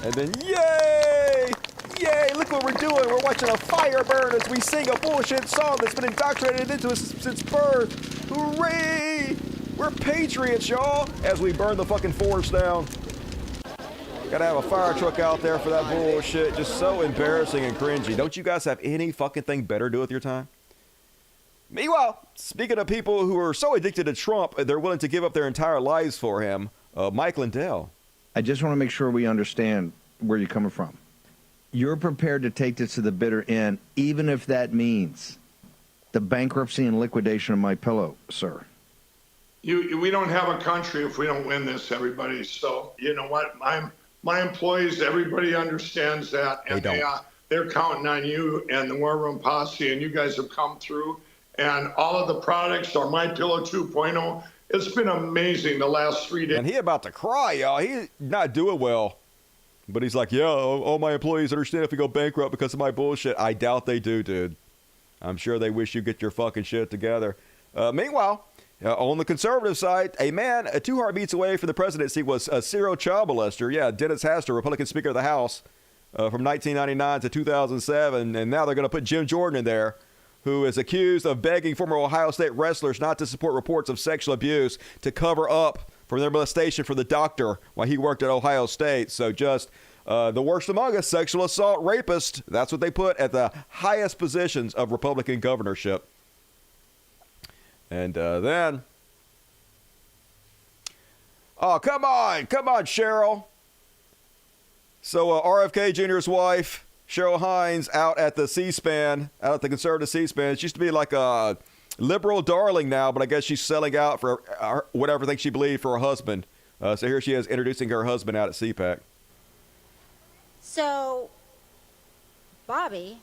And then, yay! Yay, look what we're doing. We're watching a fire burn as we sing a bullshit song that's been indoctrinated into us since birth. Hooray! We're patriots, y'all, as we burn the fucking forest down. Gotta have a fire truck out there for that bullshit. Just so embarrassing and cringy. Don't you guys have any fucking thing better to do with your time? Meanwhile, speaking of people who are so addicted to Trump, they're willing to give up their entire lives for him, Mike Lindell. I just want to make sure we understand where you're coming from. You're prepared to take this to the bitter end, even if that means the bankruptcy and liquidation of My Pillow, sir? We don't have a country if we don't win this, everybody. So you know what? My employees, everybody understands that, and they're counting on you and the War Room Posse, and you guys have come through. And all of the products are My Pillow 2.0. It's been amazing the last 3 days. And he about to cry, y'all. He's not doing well. But he's like, yeah, all my employees understand if we go bankrupt because of my bullshit. I doubt they do, dude. I'm sure they wish you get your fucking shit together. Meanwhile, on the conservative side, a man 2 heartbeats away from the presidency was a serial child molester. Yeah, Dennis Hastert, Republican Speaker of the House, from 1999 to 2007. And now they're going to put Jim Jordan in there, who is accused of begging former Ohio State wrestlers not to support reports of sexual abuse to cover up for their molestation for the doctor while he worked at Ohio State. So just the worst among us, sexual assault rapist. That's what they put at the highest positions of Republican governorship. And then, oh, come on, Cheryl. So RFK Jr.'s wife, Cheryl Hines, out at the C-SPAN, out at the conservative C-SPAN. She used to be like a liberal darling now, but I guess she's selling out for whatever thing she believed for her husband. So here she is introducing her husband out at CPAC. So Bobby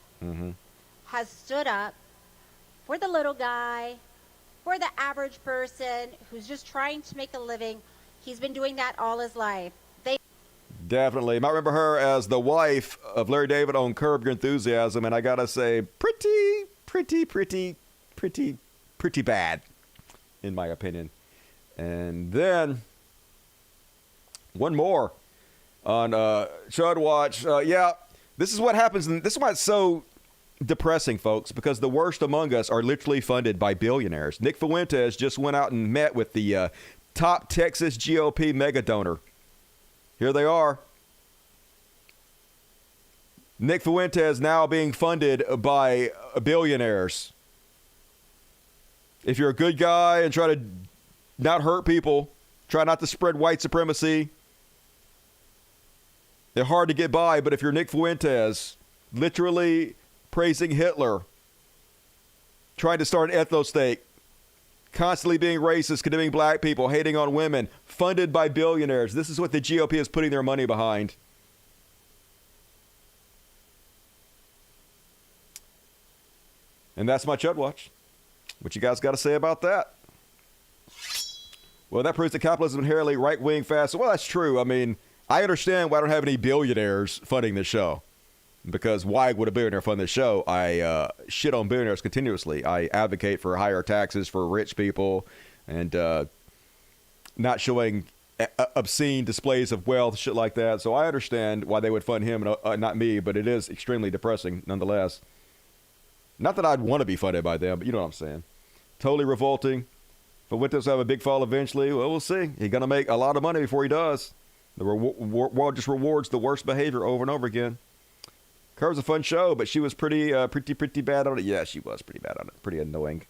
has stood up for the little guy, for the average person who's just trying to make a living. He's been doing that all his life. Definitely. You might remember her as the wife of Larry David on Curb Your Enthusiasm, and I gotta say, pretty bad, in my opinion. And then one more on Chud Watch. Yeah, this is what happens, and this is why it's so depressing, folks, because the worst among us are literally funded by billionaires. Nick Fuentes just went out and met with the top Texas GOP mega donor. Here they are. Nick Fuentes now being funded by billionaires. If you're a good guy and try to not hurt people, try not to spread white supremacy, they're hard to get by. But if you're Nick Fuentes, literally praising Hitler, trying to start an ethno-state, constantly being racist, condemning black people, hating on women, funded by billionaires. This is what the GOP is putting their money behind. And that's my Chud Watch. What you guys got to say about that? Well, that proves that capitalism is inherently right-wing fast. Well, that's true. I mean, I understand why I don't have any billionaires funding this show. Because why would a billionaire fund this show? I shit on billionaires continuously. I advocate for higher taxes for rich people and not showing obscene displays of wealth, shit like that. So I understand why they would fund him and not me, but it is extremely depressing nonetheless. Not that I'd want to be funded by them, but you know what I'm saying. Totally revolting. But Fuentes have a big fall eventually. Well, we'll see. He's going to make a lot of money before he does. The world just rewards the worst behavior over and over again. Curve's a fun show, but she was pretty bad on it. Yeah, she was pretty bad on it. Pretty annoying.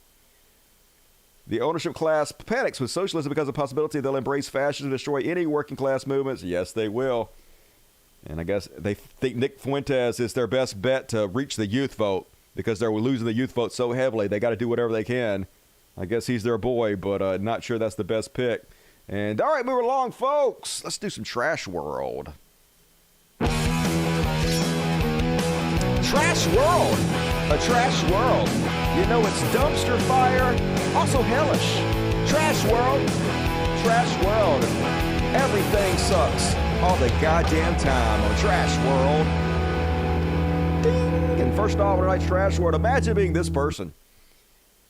The ownership class panics with socialism because of the possibility they'll embrace fascism and destroy any working class movements. Yes, they will. And I guess they think Nick Fuentes is their best bet to reach the youth vote because they're losing the youth vote so heavily. They got to do whatever they can. I guess he's their boy, but not sure that's the best pick. And all right, moving along, folks. Let's do some Trash World. Trash World. A trash world. You know it's dumpster fire, also hellish. Trash World. Trash World. Everything sucks all the goddamn time on Trash World. Ding. And first off, tonight's Trash World, imagine being this person.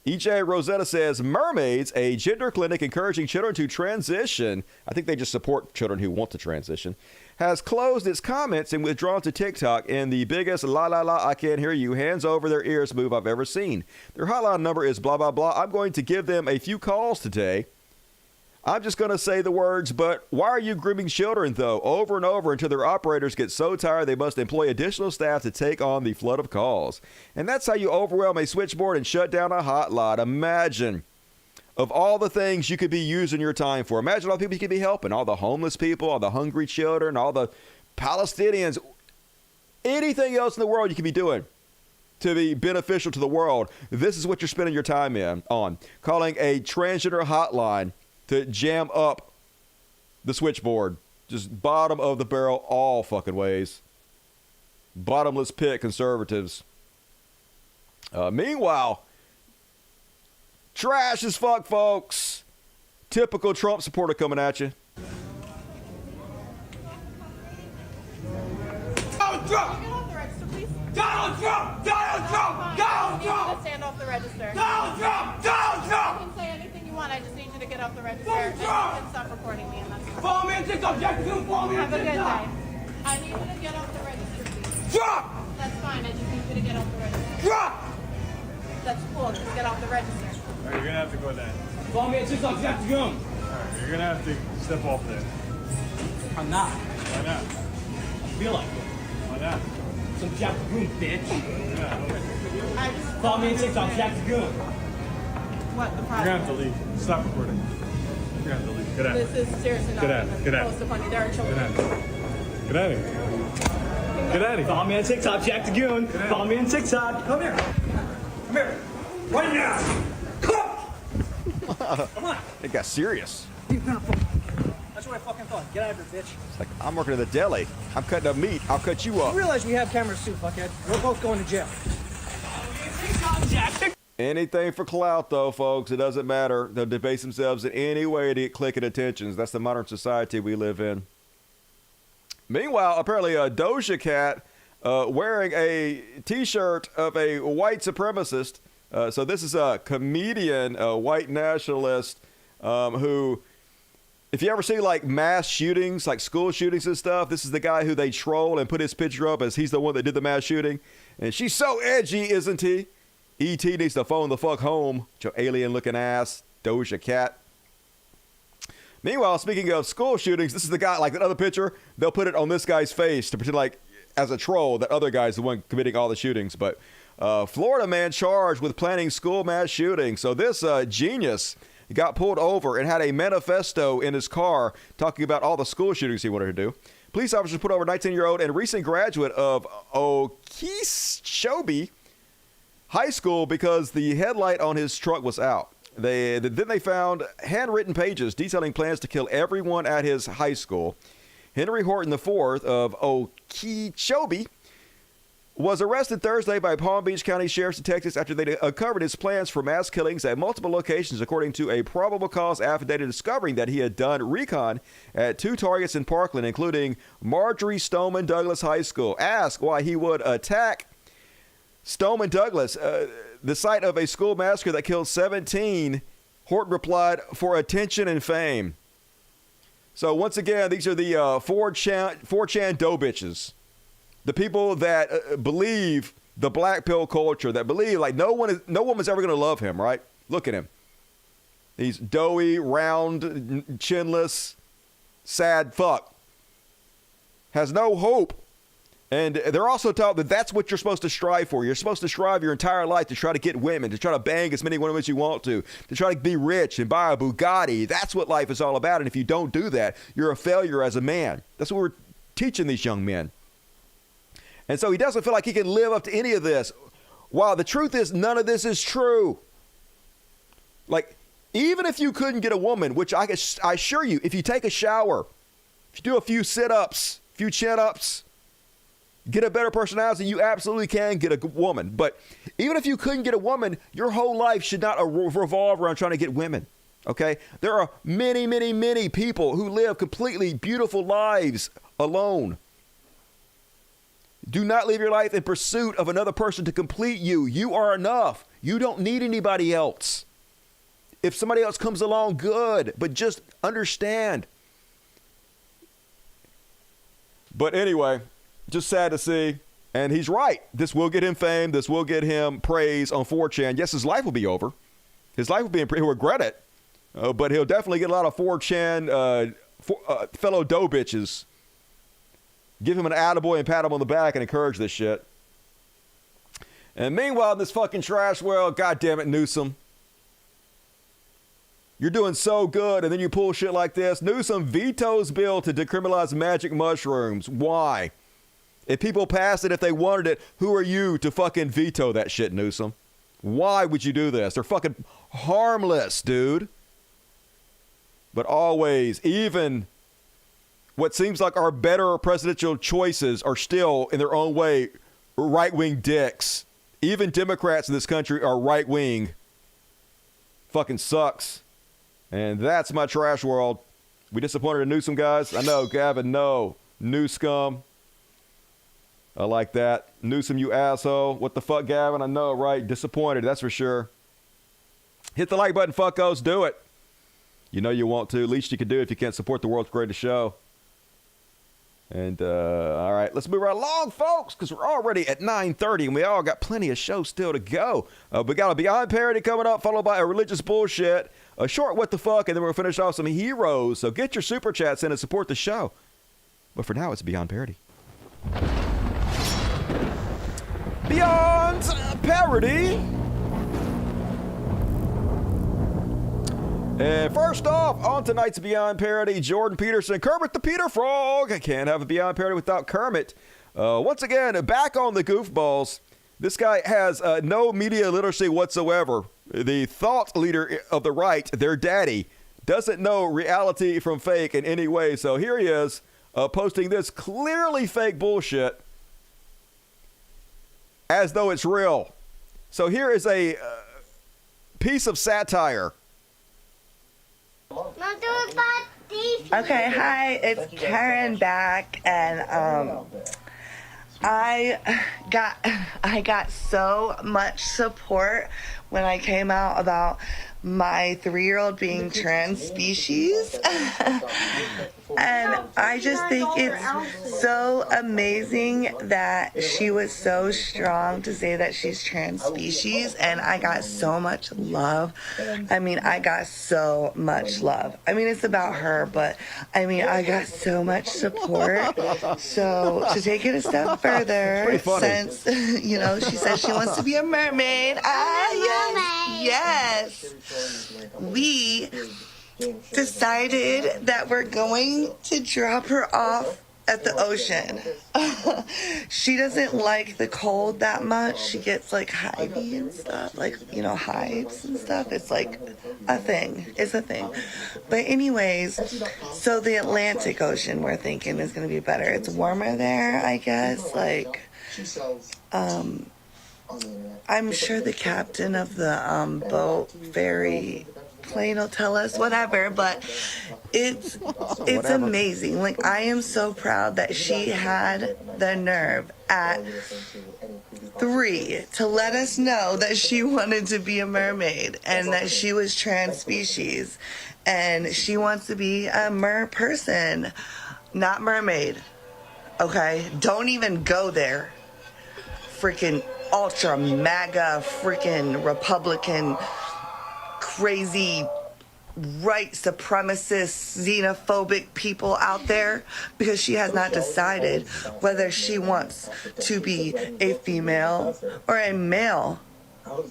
EJ Rosetta says, mermaids, a gender clinic encouraging children to transition. I think they just support children who want to transition. Has closed its comments and withdrawn to TikTok in the biggest la la la I can't hear you hands over their ears move I've ever seen. Their hotline number is blah blah blah. I'm going to give them a few calls today. I'm just going to say the words, but why are you grooming children though? Over and over until their operators get so tired they must employ additional staff to take on the flood of calls. And that's how you overwhelm a switchboard and shut down a hotline. Imagine. Of all the things you could be using your time for. Imagine all the people you could be helping. All the homeless people, all the hungry children, all the Palestinians. Anything else in the world you could be doing. to be beneficial to the world, this is what you're spending your time on. Calling a transgender hotline to jam up the switchboard. Just bottom of the barrel all fucking ways. Bottomless pit conservatives. Meanwhile, trash as fuck, folks. Typical Trump supporter coming at you. Donald Trump! Donald Trump! Donald Trump! Donald Trump! Stand off the register. Donald Trump! Donald Trump! You can say anything you want. I just need you to get off the register. Donald And Trump! you can stop recording me. And that's fine. Follow me on TikTok. Jack the Goon, follow me on Have a good TikTok. day. I need you to get off the register, please. Trump! That's fine. I just need you to get off the register. Trump! That's cool. Just get off the register. All right, you're gonna have to go down. Follow me on TikTok. Jack the Goon. All right, you're gonna have to step off there. I'm not. Why not? I feel like it. Why not? Some Jack the Goon, bitch. Yeah, okay. Follow me on TikTok. Jack the Goon. What the You're problem? gonna have to leave. Stop recording. You're gonna have to leave. Get out. This is seriously not Get out. even Get out. close to funny. There are Get children. out. Get out of here. Get out of here. Follow me on TikTok. Jack the Goon. Follow me on TikTok. Come here. Come here. Right now. Come on. It got serious. That's what I fucking thought. Get out of here, bitch. It's like, I'm working at the deli. I'm cutting up meat. I'll cut you up. You realize we have cameras too, fuckhead. We're both going to jail. Anything for clout, though, folks. It doesn't matter. They'll debase themselves in any way to get click and attentions. That's the modern society we live in. Meanwhile, apparently a Doja Cat wearing a T-shirt of a white supremacist. So this is a comedian, a white nationalist who, if you ever see like mass shootings, like school shootings and stuff, this is the guy who they troll and put his picture up as he's the one that did the mass shooting. And she's so edgy, isn't he? E.T. needs to phone the fuck home. Your alien-looking ass, Doja Cat. Meanwhile, speaking of school shootings, this is the guy, like that other picture, they'll put it on this guy's face to pretend like, as a troll, that other guy's the one committing all the shootings. But Florida man charged with planning school mass shooting. So this genius got pulled over and had a manifesto in his car talking about all the school shootings he wanted to do. Police officers put over a 19-year-old and recent graduate of Okeechobee High School because the headlight on his truck was out. Then they found handwritten pages detailing plans to kill everyone at his high school. Henry Horton IV of Okeechobee was arrested Thursday by Palm Beach County Sheriff's detectives after they uncovered his plans for mass killings at multiple locations, according to a probable cause affidavit discovering that he had done recon at 2 targets in Parkland, including Marjorie Stoneman Douglas High School. Asked why he would attack Stoneman Douglas, the site of a school massacre that killed 17, Horton replied, for attention and fame. So once again, these are the 4chan dough bitches. The people that believe the black pill culture, that believe like no woman's ever going to love him, right? Look at him. He's doughy, round, chinless, sad fuck. Has no hope. And they're also taught that that's what you're supposed to strive for. You're supposed to strive your entire life to try to get women, to try to bang as many women as you want to try to be rich and buy a Bugatti. That's what life is all about. And if you don't do that, you're a failure as a man. That's what we're teaching these young men. And so he doesn't feel like he can live up to any of this. While the truth is, none of this is true. Like, even if you couldn't get a woman, which I assure you, if you take a shower, if you do a few sit-ups, a few chin-ups, get a better personality, you absolutely can get a woman. But even if you couldn't get a woman, your whole life should not revolve around trying to get women. Okay? There are many, many, many people who live completely beautiful lives alone. Do not live your life in pursuit of another person to complete you. You are enough. You don't need anybody else. If somebody else comes along, good. But just understand. But anyway, just sad to see. And he's right. This will get him fame. This will get him praise on 4chan. Yes, his life will be over. His life will be, he'll regret it. But he'll definitely get a lot of 4chan fellow dough bitches. Give him an attaboy and pat him on the back and encourage this shit. And meanwhile, in this fucking trash world, goddamn it, Newsom. You're doing so good, and then you pull shit like this. Newsom vetoes bill to decriminalize magic mushrooms. Why? If people passed it if they wanted it, who are you to fucking veto that shit, Newsom? Why would you do this? They're fucking harmless, dude. But always, even what seems like our better presidential choices are still, in their own way, right-wing dicks. Even Democrats in this country are right-wing. Fucking sucks. And that's my trash world. We disappointed in Newsom, guys? I know, Gavin, no. New scum. I like that. Newsom, you asshole. What the fuck, Gavin? I know, right? Disappointed, that's for sure. Hit the like button, fuckos. Do it. You know you want to. Least you can do if you can't support the world's greatest show. And, all right, let's move right along, folks, because we're already at 9:30, and we all got plenty of shows still to go. We got a Beyond Parody coming up, followed by a religious bullshit, a short what the fuck, and then we're going to finish off some heroes. So get your super chats in and support the show. But for now, it's Beyond Parody. Beyond Parody. And first off, on tonight's Beyond Parody, Jordan Peterson, Kermit the Peter Frog. I can't have a Beyond Parody without Kermit. Once again, back on the goofballs. This guy has no media literacy whatsoever. The thought leader of the right, their daddy, doesn't know reality from fake in any way. So here he is, posting this clearly fake bullshit as though it's real. So here is a piece of satire. Okay, hi, it's Karen back, and I got so much support when I came out about my 3-year-old being trans species. And I just think it's so amazing that she was so strong to say that she's trans species, and I got so much love. I mean, I got so much love. I mean, it's about her, but I mean, I got so much support. So to take it a step further, since, you know, she says she wants to be a mermaid, yes, we decided that we're going to drop her off at the ocean. She doesn't like the cold that much. She gets like hivey and stuff, like, you know, hives and stuff. It's like a thing. It's a thing. But anyways, so the Atlantic Ocean, we're thinking, is going to be better. It's warmer there, I guess. Like, I'm sure the captain of the boat, ferry plane will tell us whatever, but it's amazing. Like, I am so proud that she had the nerve at 3 to let us know that she wanted to be a mermaid and that she was trans species and she wants to be a mer person, not mermaid. Okay, don't even go there. Freaking ultra MAGA freaking Republican crazy right supremacist xenophobic people out there, because she has not decided whether she wants to be a female or a male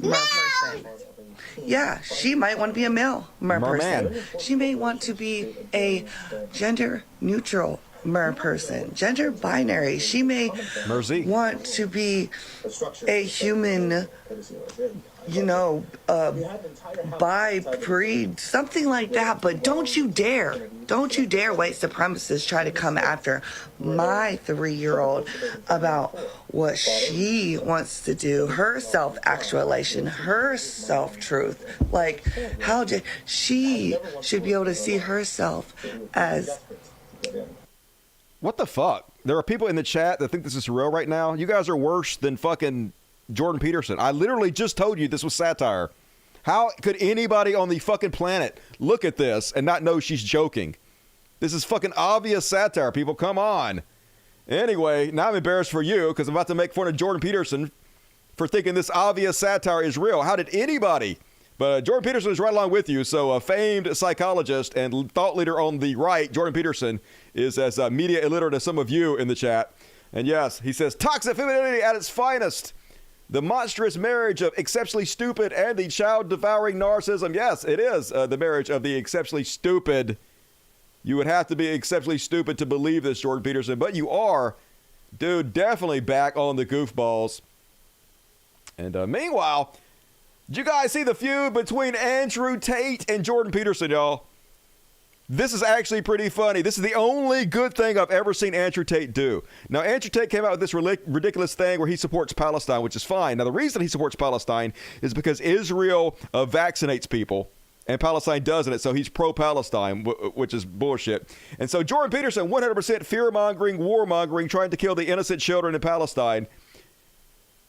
mer person. Yeah, she might want to be a male mer person. She may want to be a gender neutral mer person, gender binary. She may want to be a human, you know, bi-breed, something like that. But don't you dare white supremacists try to come after my 3-year-old about what she wants to do, her self-actualization, her self-truth. Like, how did she should be able to see herself as... What the fuck? There are people in the chat that think this is real right now. You guys are worse than fucking Jordan Peterson. I literally just told you this was satire. How could anybody on the fucking planet look at this and not know she's joking? This is fucking obvious satire, people. Come on. Anyway, now I'm embarrassed for you because I'm about to make fun of Jordan Peterson for thinking this obvious satire is real. How did anybody? But Jordan Peterson is right along with you. So a famed psychologist and thought leader on the right, Jordan Peterson, is as media illiterate as some of you in the chat. And yes, he says, toxic femininity at its finest. The monstrous marriage of exceptionally stupid and the child-devouring narcissism. Yes, it is the marriage of the exceptionally stupid. You would have to be exceptionally stupid to believe this, Jordan Peterson, but you are. Dude, definitely back on the goofballs. And meanwhile, did you guys see the feud between Andrew Tate and Jordan Peterson, y'all? This is actually pretty funny. This is the only good thing I've ever seen Andrew Tate do. Now, Andrew Tate came out with this ridiculous thing where he supports Palestine, which is fine. Now, the reason he supports Palestine is because Israel vaccinates people and Palestine doesn't, so he's pro-Palestine, which is bullshit. And so Jordan Peterson, 100% fear-mongering, war-mongering, trying to kill the innocent children in Palestine,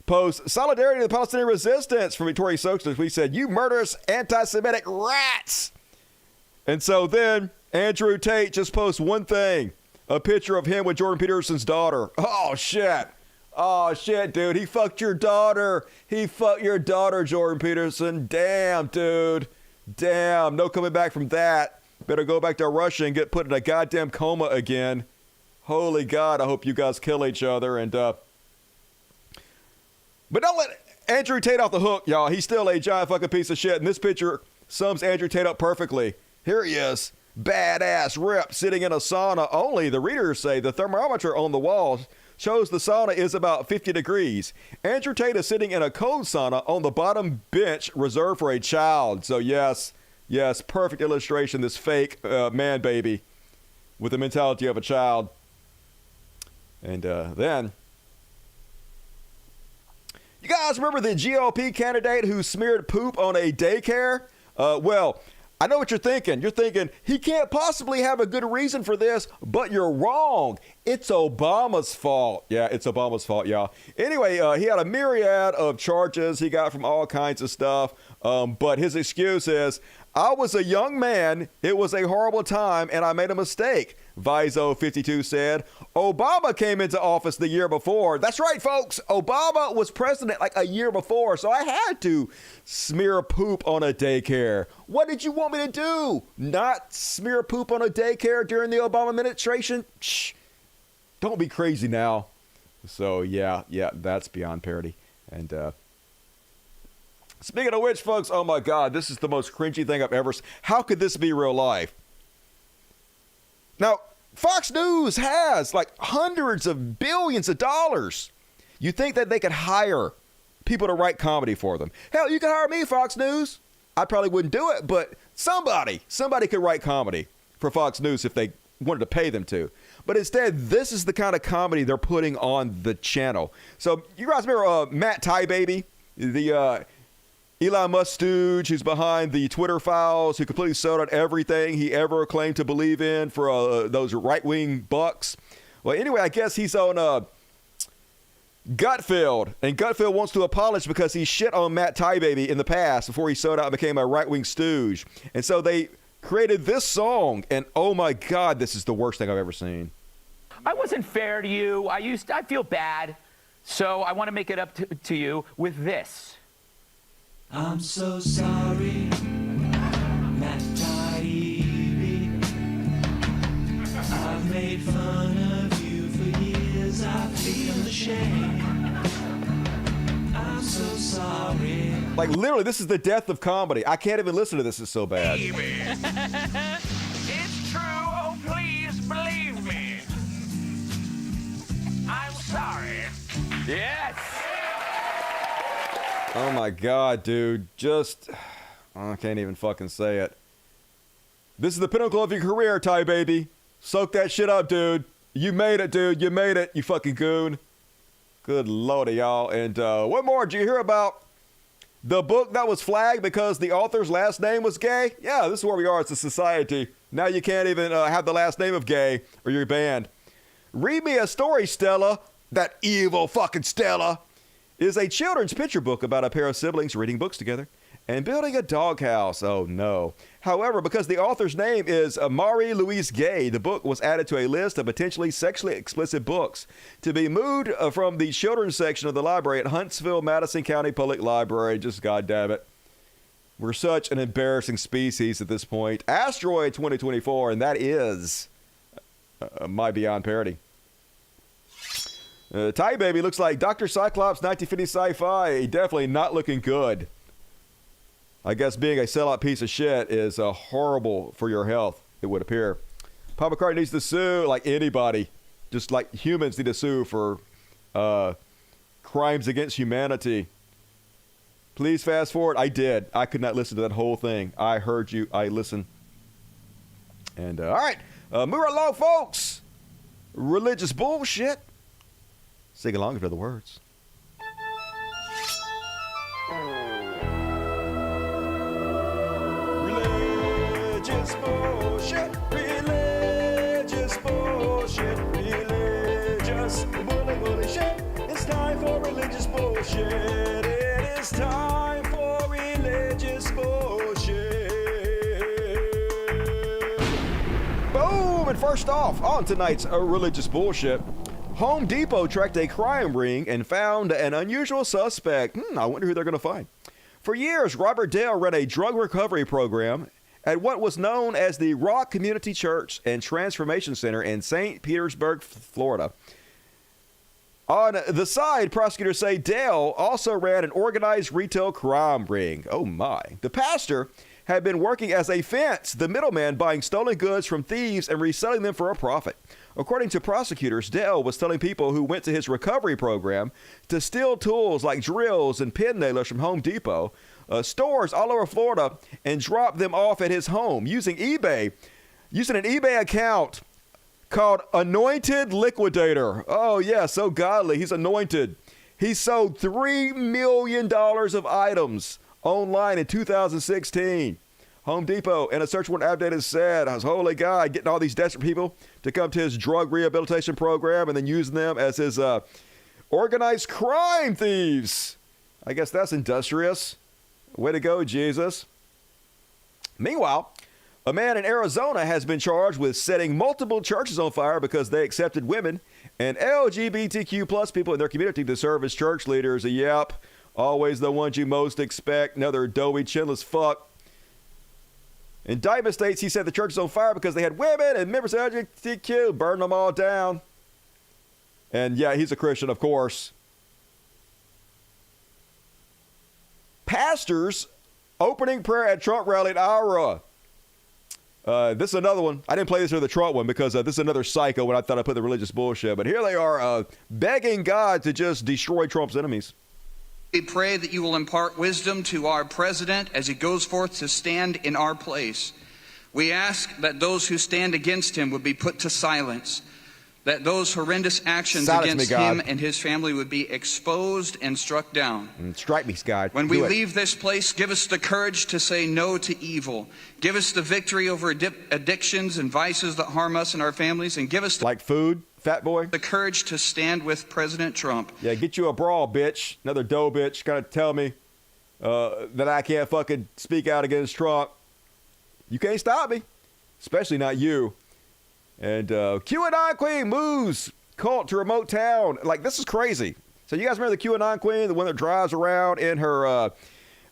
posts solidarity to the Palestinian resistance from Victoria Stokes. We said, "You murderous anti-Semitic rats." And so then Andrew Tate just posts one thing, a picture of him with Jordan Peterson's daughter. Oh, shit. Oh, shit, dude. He fucked your daughter. He fucked your daughter, Jordan Peterson. Damn, dude. Damn. No coming back from that. Better go back to Russia and get put in a goddamn coma again. Holy God, I hope you guys kill each other. And but don't let Andrew Tate off the hook, y'all. He's still a giant fucking piece of shit. And this picture sums Andrew Tate up perfectly. Here he is, badass, ripped, sitting in a sauna. Only the readers say the thermometer on the wall shows the sauna is about 50 degrees. Andrew Tate is sitting in a cold sauna on the bottom bench reserved for a child. So yes, perfect illustration, this fake man baby with the mentality of a child. And then, you guys remember the GOP candidate who smeared poop on a daycare? Well, I know what you're thinking. You're thinking, he can't possibly have a good reason for this, but you're wrong. It's Obama's fault. Yeah, it's Obama's fault, y'all. Anyway, he had a myriad of charges he got from all kinds of stuff, but his excuse is, "I was a young man, it was a horrible time, and I made a mistake," Vizo52 said. Obama came into office the year before. That's right, folks. Obama was president like a year before, so I had to smear poop on a daycare. What did you want me to do? Not smear poop on a daycare during the Obama administration? Shh. Don't be crazy now. So, yeah, that's beyond parody. And, speaking of which, folks, oh my God, this is the most cringy thing I've ever seen. How could this be real life? Now, Fox News has like hundreds of billions of dollars. You think that they could hire people to write comedy for them? Hell, you could hire me, Fox News. I probably wouldn't do it, but somebody could write comedy for Fox News if they wanted to pay them to. But instead, this is the kind of comedy they're putting on the channel. So you guys remember Matt Tiebaby, the Elon Musk stooge who's behind the Twitter files, who completely sold out everything he ever claimed to believe in for those right-wing bucks? Well, anyway, I guess he's on Gutfeld, and Gutfeld wants to apologize because he shit on Matt Tiebaby in the past before he sold out and became a right-wing stooge. And so they created this song, and oh my God, this is the worst thing I've ever seen. I wasn't fair to you. I feel bad, so I want to make it up to you with this. I'm so sorry, Matt Taibbi. I've made fun of you for years. I feel ashamed. I'm so sorry. Like, literally, this is the death of comedy. I can't even listen to this. It's so bad. It's true. Oh, please believe me. I'm sorry. Yes. Oh my God, dude. I can't even fucking say it. This is the pinnacle of your career, Tiebaby. Soak that shit up, dude. You made it, dude. You made it, you fucking goon. Good lordy, y'all. And what more? Did you hear about the book that was flagged because the author's last name was gay? Yeah, this is where we are as a society. Now you can't even have the last name of gay or you're banned. Read Me a Story, Stella. That evil fucking Stella. Is a children's picture book about a pair of siblings reading books together and building a doghouse. Oh, no. However, because the author's name is Marie-Louise Gay, the book was added to a list of potentially sexually explicit books to be moved from the children's section of the library at Huntsville, Madison County Public Library. Just goddamn it. We're such an embarrassing species at this point. Asteroid 2024, and that is my beyond parody. Tiebaby looks like Dr. Cyclops 1950 sci-fi. Definitely not looking good. I guess being a sellout piece of shit is horrible for your health, it would appear. Papa Cart needs to sue like anybody. just like humans need to sue for crimes against humanity. Please fast forward. I did. I could not listen to that whole thing. I heard you. I listened. And all right, move right along, folks. Religious bullshit. Sing along to the words. Religious bullshit. Religious bullshit. Religious bullshit. It's time for religious bullshit. It is time for religious bullshit. Boom! And first off, on tonight's religious bullshit, Home Depot tracked a crime ring and found an unusual suspect. I wonder who they're going to find. For years, Robert Dale ran a drug recovery program at what was known as the Rock Community Church and Transformation Center in St. Petersburg, Florida. On the side, prosecutors say Dale also ran an organized retail crime ring. Oh my. The pastor had been working as a fence, the middleman buying stolen goods from thieves and reselling them for a profit. According to prosecutors, Dale was telling people who went to his recovery program to steal tools like drills and pin nailers from Home Depot, stores all over Florida, and drop them off at his home using an eBay account called Anointed Liquidator. Oh, yeah, so godly. He's anointed. He sold $3 million of items online in 2016. Home Depot and a search warrant update said, "I was holy God, getting all these desperate people to come to his drug rehabilitation program and then using them as his organized crime thieves." I guess that's industrious. Way to go, Jesus. Meanwhile, a man in Arizona has been charged with setting multiple churches on fire because they accepted women and LGBTQ plus people in their community to serve as church leaders. Yep, always the ones you most expect. Another doughy, chinless fuck. Indictment states he set the churches on fire because they had women and members of LGBTQ, burned them all down. And yeah, he's a Christian, of course. Pastors opening prayer at Trump rally in Iowa. This is another one. I didn't play this or the Trump one because this is another psycho when I thought I put the religious bullshit. But here they are begging God to just destroy Trump's enemies. We pray that you will impart wisdom to our president as he goes forth to stand in our place. We ask that those who stand against him would be put to silence, that those horrendous actions against him and his family would be exposed and struck down. Strike me, God. When we leave this place, give us the courage to say no to evil. Give us the victory over addictions and vices that harm us and our families, and give us like food, fat boy, the courage to stand with President Trump. Yeah, get you a brawl, bitch. Another dough bitch gonna tell me that I can't fucking speak out against Trump. You can't stop me, especially not you. And QAnon Queen moves cult to remote town. Like, this is crazy. So you guys remember the QAnon Queen, the one that drives around in her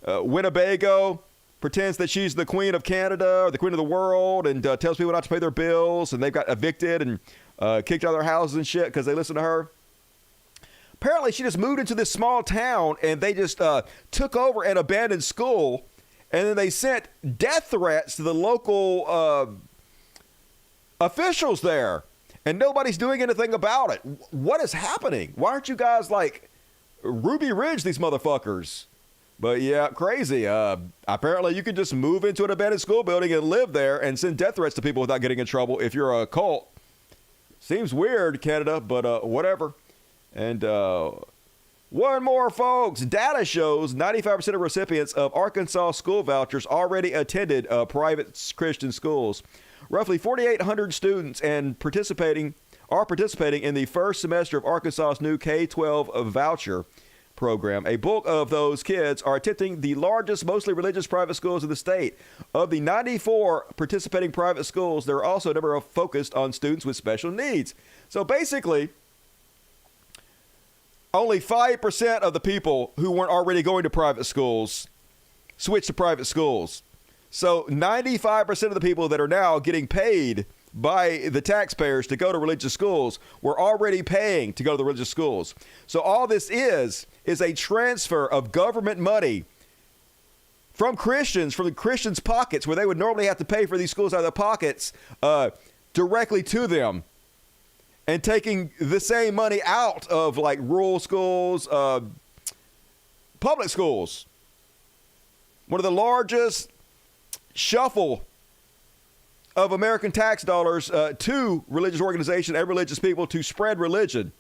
Winnebago, pretends that she's the queen of Canada or the queen of the world, and tells people not to pay their bills, and they've got evicted and kicked out of their houses and shit because they listen to her. Apparently, she just moved into this small town, and they just took over an abandoned school, and then they sent death threats to the local officials there, and nobody's doing anything about it. What is happening? Why aren't you guys like Ruby Ridge, these motherfuckers? But yeah, crazy. Apparently you can just move into an abandoned school building and live there and send death threats to people without getting in trouble if you're a cult. Seems weird, Canada, but whatever. And one more, folks. Data shows 95% of recipients of Arkansas school vouchers already attended private Christian schools. Roughly 4,800 students are participating in the first semester of Arkansas's new K-12 voucher program. A bulk of those kids are attending the largest, mostly religious private schools in the state. Of the 94 participating private schools, there are also a number of focused on students with special needs. So basically, only 5% of the people who weren't already going to private schools switched to private schools. So 95% of the people that are now getting paid by the taxpayers to go to religious schools were already paying to go to the religious schools. So all this is a transfer of government money from Christians, from the Christians' pockets, where they would normally have to pay for these schools out of their pockets, directly to them. and taking the same money out of like rural schools, public schools. One of the largest shuffle of American tax dollars to religious organizations and religious people to spread religion,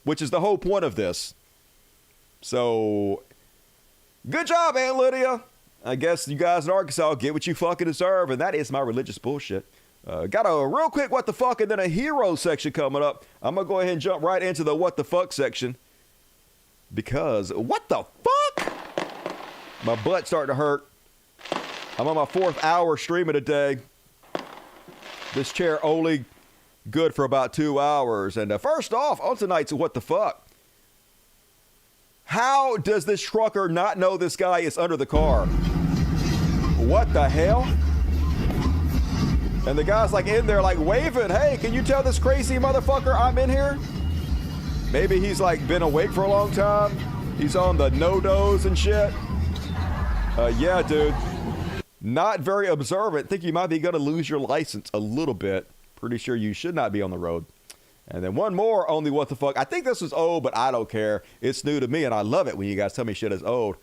which is the whole point of this. So, good job, Aunt Lydia. I guess you guys in Arkansas get what you fucking deserve, and that is my religious bullshit. Got a real quick what the fuck and then a hero section coming up. I'm going to go ahead and jump right into the what the fuck section. Because, what the fuck? My butt's starting to hurt. I'm on my 4th hour streaming today. This chair only good for about 2 hours. And first off, on tonight's what the fuck? How does this trucker not know this guy is under the car? What the hell? And the guy's like in there like waving, hey, can you tell this crazy motherfucker I'm in here? Maybe he's like been awake for a long time. He's on the no-dos and shit. Yeah, dude. Not very observant. Think you might be going to lose your license a little bit. Pretty sure you should not be on the road. And then one more on the what the fuck. I think this was old, but I don't care. It's new to me, and I love it when you guys tell me shit is old.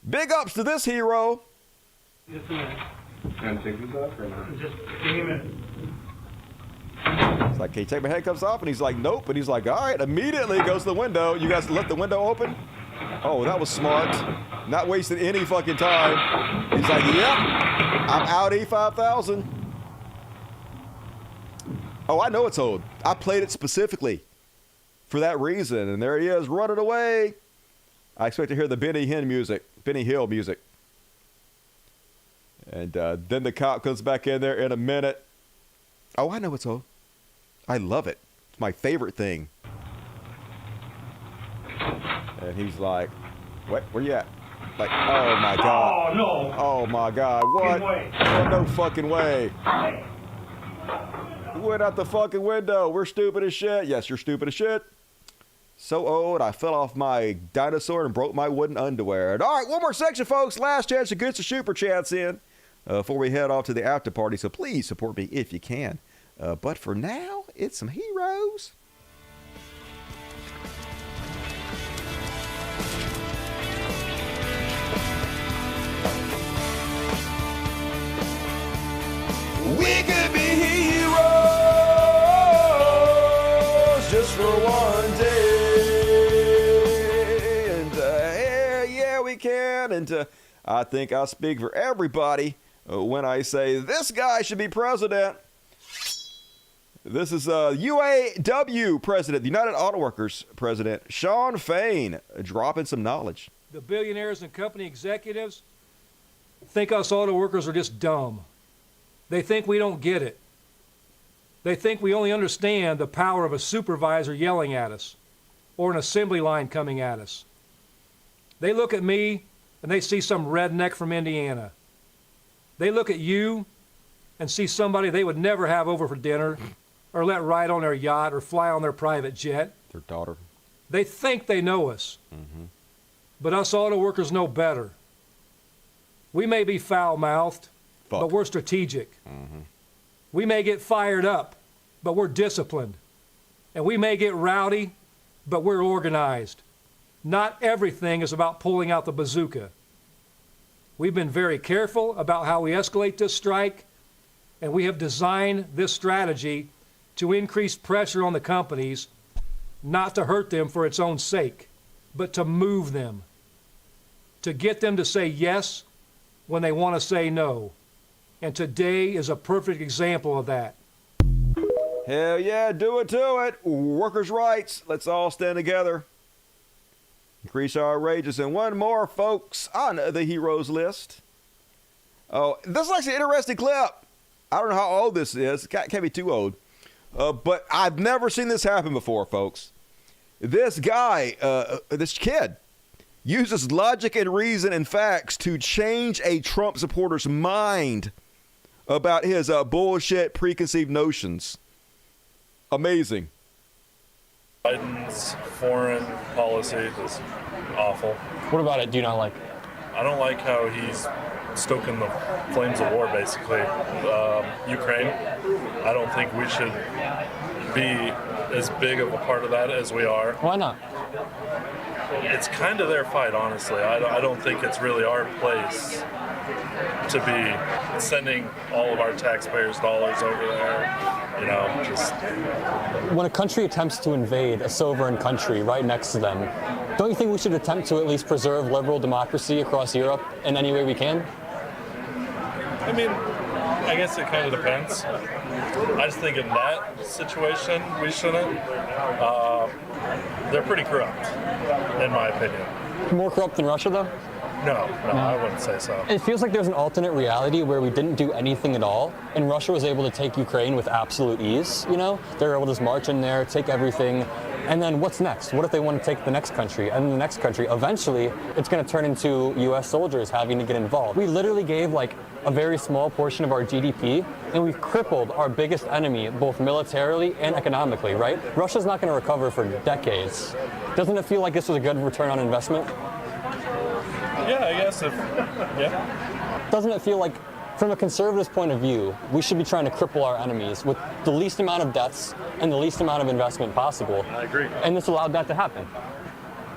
Big ups to this hero. Just a minute. Can I take these off or not? Just give me a minute. It's like, can you take my handcuffs off? And he's like, nope. And he's like, all right. Immediately goes to the window. You guys left the window open? Oh, that was smart. Not wasting any fucking time. He's like, yep, I'm Audi 5000. Oh, I know it's old. I played it specifically for that reason. And there he is, running away. I expect to hear the Benny Hill music. And then the cop comes back in there in a minute. Oh, I know it's old. I love it. It's my favorite thing. And he's like, what? Where you at? Like, oh my God. Oh, no. Oh my God. What? Oh, no fucking way. You went out the fucking window. We're stupid as shit. Yes, you're stupid as shit. So old, I fell off my dinosaur and broke my wooden underwear. And all right, one more section, folks. Last chance to get some super chats in before we head off to the after party. So please support me if you can. But for now, it's some heroes. We could be heroes just for one day. And yeah, we can. And I think I speak for everybody when I say this guy should be president. This is UAW president, the United Auto Workers president, Sean Fain, dropping some knowledge. The billionaires and company executives think us auto workers are just dumb. They think we don't get it. They think we only understand the power of a supervisor yelling at us or an assembly line coming at us. They look at me and they see some redneck from Indiana. They look at you and see somebody they would never have over for dinner or let ride on their yacht or fly on their private jet. Their daughter. They think they know us. Mm-hmm. But us auto workers know better. We may be foul-mouthed, but we're strategic. Mm-hmm. We may get fired up, but we're disciplined. And we may get rowdy, but we're organized. Not everything is about pulling out the bazooka. We've been very careful about how we escalate this strike, and we have designed this strategy to increase pressure on the companies, not to hurt them for its own sake, but to move them, to get them to say yes when they want to say no. And today is a perfect example of that. Hell yeah, do it to it. Workers' rights. Let's all stand together. Increase our wages. And one more, folks, on the heroes list. Oh, this is actually an interesting clip. I don't know how old this is. It can't be too old. But I've never seen this happen before, folks. This guy, this kid, uses logic and reason and facts to change a Trump supporter's mind about his bullshit preconceived notions. Amazing. Biden's foreign policy is awful. What about it do you not like? I don't like how he's stoking the flames of war, basically. Ukraine, I don't think we should be as big of a part of that as we are. Why not? It's kind of their fight, honestly. I don't think it's really our place to be sending all of our taxpayers' dollars over there, you know, just... When a country attempts to invade a sovereign country right next to them, don't you think we should attempt to at least preserve liberal democracy across Europe in any way we can? I mean, I guess it kind of depends. I just think in that situation, we shouldn't. They're pretty corrupt, in my opinion. More corrupt than Russia, though? No, I wouldn't say so. It feels like there's an alternate reality where we didn't do anything at all, and Russia was able to take Ukraine with absolute ease, you know? They were able to just march in there, take everything, and then what's next? What if they want to take the next country, and the next country? Eventually, it's going to turn into U.S. soldiers having to get involved. We literally gave, like, a very small portion of our GDP, and we've crippled our biggest enemy, both militarily and economically, right? Russia's not going to recover for decades. Doesn't it feel like this was a good return on investment? Yeah, I guess yeah. Doesn't it feel like, from a conservative's point of view, we should be trying to cripple our enemies with the least amount of deaths and the least amount of investment possible? I agree. And this allowed that to happen.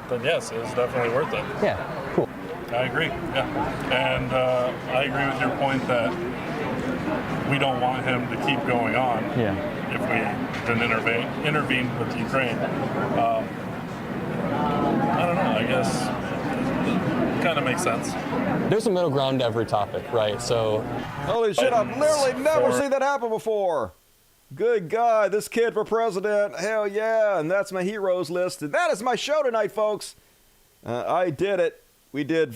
Then yes, it was definitely worth it. Yeah, cool. I agree, yeah. And I agree with your point that we don't want him to keep going on if we didn't intervene with Ukraine. I don't know, I guess it kind of makes sense. There's a middle ground to every topic, right? So, holy shit, I've literally never seen that happen before. Good God, this kid for president, hell yeah, and that's my heroes list. And that is my show tonight, folks. I did it. We did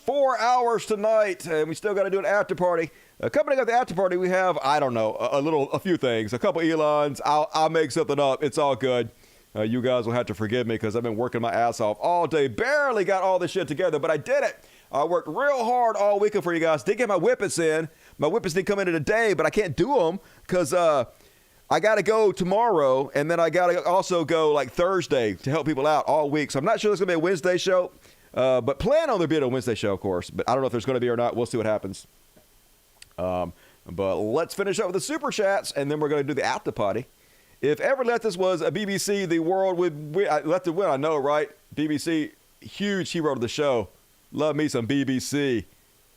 4 hours tonight, and we still got to do an after party. Coming up the after party, we have, I don't know, a few things. A couple Elons. I'll make something up. It's all good. You guys will have to forgive me because I've been working my ass off all day. Barely got all this shit together, but I did it. I worked real hard all weekend for you guys. Did get my whippets in. My whippets didn't come in today, but I can't do them because I got to go tomorrow, and then I got to also go like Thursday to help people out all week. So I'm not sure there's going to be a Wednesday show, but plan on there being a Wednesday show, of course. But I don't know if there's going to be or not. We'll see what happens. But let's finish up with the super chats, and then we're going to do the after party. If ever Leftist was a BBC, the world would win. Leftist win, I know, right? BBC, huge hero of the show. Love me some BBC.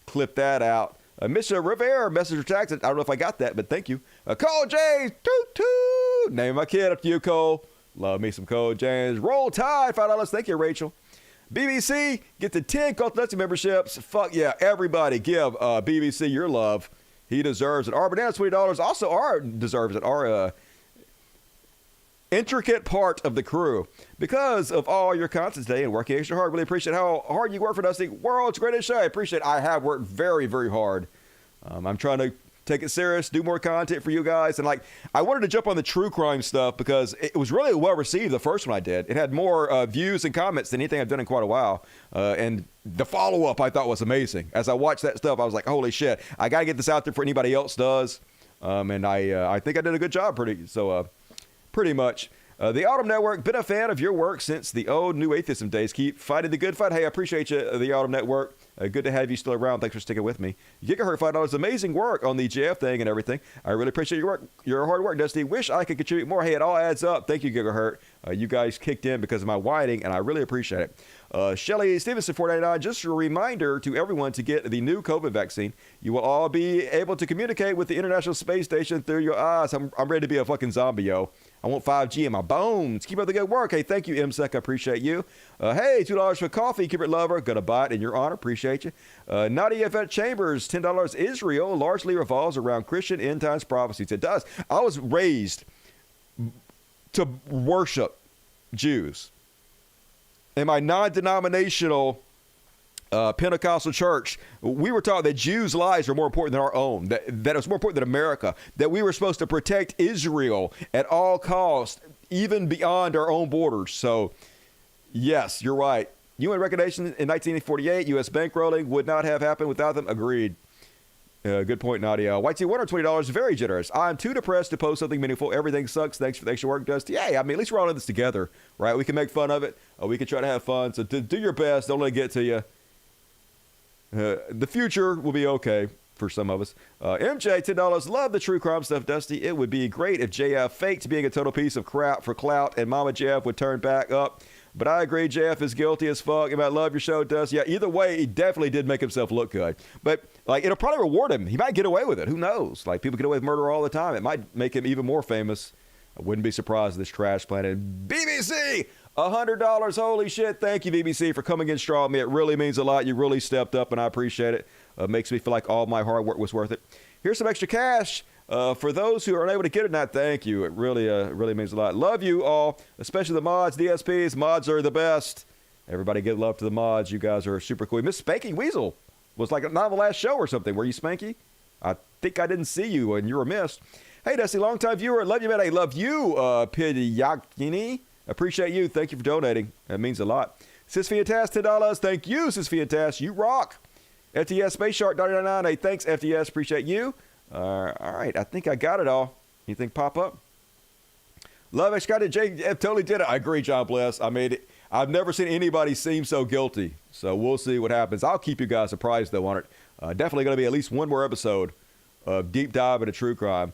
Clip that out. Mr. Rivera, messenger tax. I don't know if I got that, but thank you. Cole James, toot toot. Name my kid after you, Cole. Love me some Cole James. Roll Tide, $5. Thank you, Rachel. BBC, get the 10 Culture memberships. Fuck yeah, everybody give BBC your love. He deserves it. Our Banana, $20. Also, our deserves it. Our intricate part of the crew. Because of all your content today and working extra hard, really appreciate how hard you work for us. The world's greatest show. I appreciate it. I have worked very, very hard. I'm trying to take it serious, do more content for you guys. And like, I wanted to jump on the true crime stuff because it was really well received, the first one I did. It had more views and comments than anything I've done in quite a while. And the follow-up I thought was amazing. As I watched that stuff, I was like, holy shit, I got to get this out there for anybody else does. And I think I did a good job pretty much. The Autumn Network, been a fan of your work since the old New Atheism days. Keep fighting the good fight. Hey, I appreciate you, the Autumn Network. Good to have you still around. Thanks for sticking with me. Gigahertz, $5. Amazing work on the JF thing and everything. I really appreciate your work, your hard work, Dusty. Wish I could contribute more. Hey, it all adds up. Thank you, Gigahertz. You guys kicked in because of my whining, and I really appreciate it. Shelly Stevenson, $4.99. Just a reminder to everyone to get the new COVID vaccine. You will all be able to communicate with the International Space Station through your eyes. I'm ready to be a fucking zombie, yo. I want 5G in my bones. Keep up the good work. Hey, thank you, MSEC. I appreciate you. Hey, $2 for coffee. Keep it lover. Gonna buy it in your honor. Appreciate you. Nadia F. Chambers, $10. Israel largely revolves around Christian end times prophecies. It does. I was raised to worship Jews. In my non-denominational Pentecostal church, we were taught that Jews' lives are more important than our own, that it was more important than America, that we were supposed to protect Israel at all costs, even beyond our own borders. So, yes, you're right. UN recognition in 1948, U.S. bankrolling would not have happened without them. Agreed. Good point, Nadia. White Tea, $120, very generous. I'm too depressed to post something meaningful. Everything sucks. Thanks for the extra work, Dusty. Hey, I mean, at least we're all in this together, right? We can make fun of it. We can try to have fun. So do your best. Don't let it get to you. The future will be okay. for some of us. MJ, $10. Love the true crime stuff, Dusty. It would be great if JF faked being a total piece of crap for clout and Mama JF would turn back up. But I agree, JF is guilty as fuck. And I love your show, Dusty. Yeah, either way, he definitely did make himself look good. But, like, it'll probably reward him. He might get away with it. Who knows? Like, people get away with murder all the time. It might make him even more famous. I wouldn't be surprised if this trash planet. BBC, $100. Holy shit. Thank you, BBC, for coming in strong. It really means a lot. You really stepped up, and I appreciate it. Makes me feel like all my hard work was worth it. Here's some extra cash. For those who are unable to get it, not thank you. It really means a lot. Love you all, especially the mods, DSPs. Mods are the best. Everybody give love to the mods. You guys are super cool. Miss Spanky Weasel was like not on the last show or something. Were you, Spanky? I think I didn't see you and you were missed. Hey, Dusty, long-time viewer. Love you, man. I love you, Pidiyakini. Appreciate you. Thank you for donating. That means a lot. Sis Fiatas, $10. Thank you, Sis Fiatas. You rock. FTS Space Shark, $99. Hey, thanks, FTS. Appreciate you. All right. I think I got it all. Anything pop up? Love it. Scott and Jake totally did it. I agree, John Bless. I made it. I've never seen anybody seem so guilty. So we'll see what happens. I'll keep you guys surprised, though, on it. Definitely going to be at least one more episode of Deep Dive into True Crime.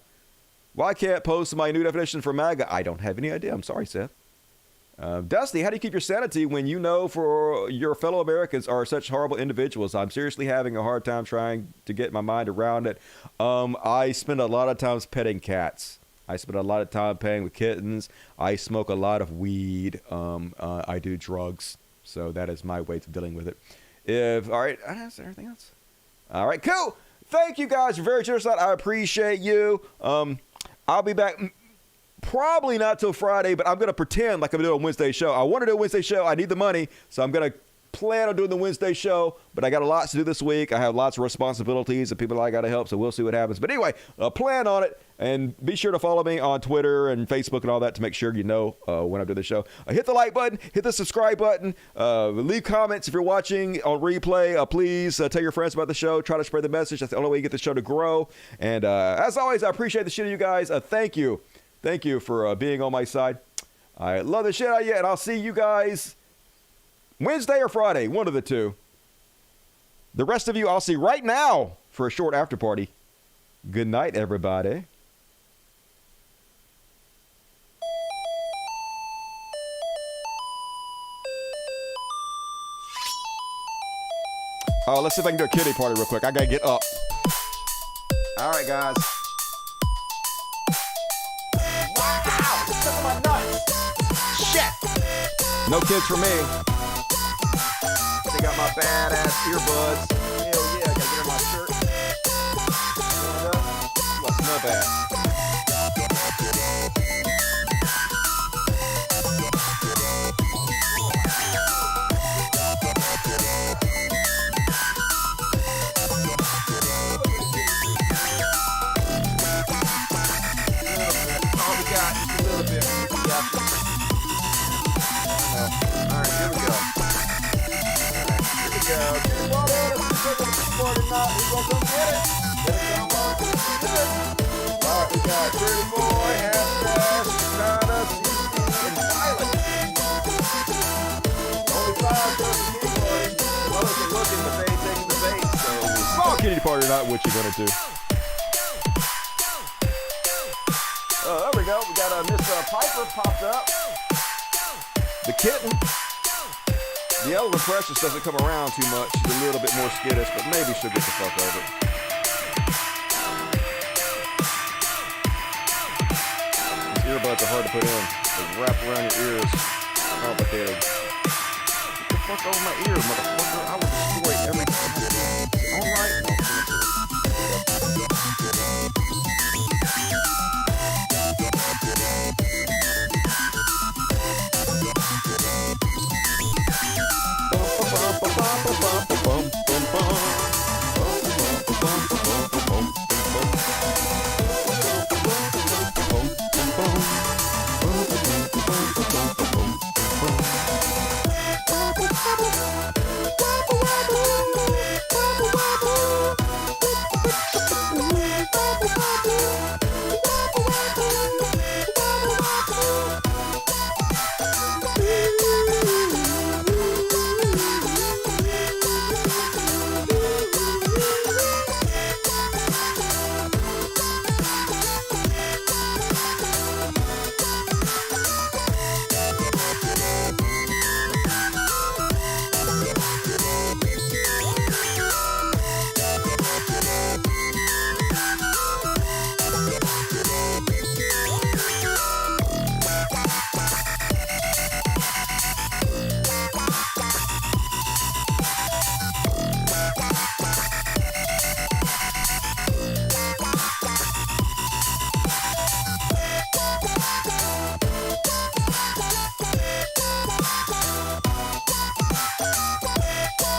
Why can't post my new definition for MAGA? I don't have any idea. I'm sorry, Seth. Dusty, how do you keep your sanity when you know for your fellow Americans are such horrible individuals? I'm seriously having a hard time trying to get my mind around it. I spend a lot of times petting cats. I spend a lot of time playing with kittens. I smoke a lot of weed. I do drugs. So that is my way of dealing with it. All right. Is there anything else? All right, cool. Thank you guys. You're very generous. I appreciate you. I'll be back probably not till Friday, but I'm going to pretend like I'm doing a Wednesday show. I want to do a Wednesday show. I need the money, so I'm going to plan on doing the Wednesday show, but I got a lot to do this week. I have lots of responsibilities and people I got to help, so we'll see what happens. But anyway, plan on it, and be sure to follow me on Twitter and Facebook and all that to make sure you know when I do the show. Hit the like button, hit the subscribe button, leave comments if you're watching on replay. Please tell your friends about the show. Try to spread the message. That's the only way you get the show to grow. And as always, I appreciate the shit of you guys. Thank you. Thank you for being on my side. I love the shit out of you, and I'll see you guys Wednesday or Friday, one of the two. The rest of you I'll see right now for a short after party. Good night, everybody. Oh, let's see if I can do a kitty party real quick. I gotta get up. All right, guys. Wow! Look at my nuts. Shit! No kids for me. They got my badass earbuds. Hell yeah, I gotta get in my shirt. Well, smell bad. All we got is a little bit. Alright, here we go. Alright, we got Dirty Boy, Half-Stash, GRENADA, CC, and Silent. Only 5 dozen kitty party. Others are looking, but they ain't taking the bait. So, small kitty party or not, what you gonna do? Oh, there we go. We got Miss Piper popped up. The kitten. The Elder Precious doesn't come around too much. She's a little bit more skittish, but maybe she'll get the fuck over it. These earbuds are hard to put in. They wrap around your ears. Complicated. Get the fuck over my ear, motherfucker. I will destroy everything. All right.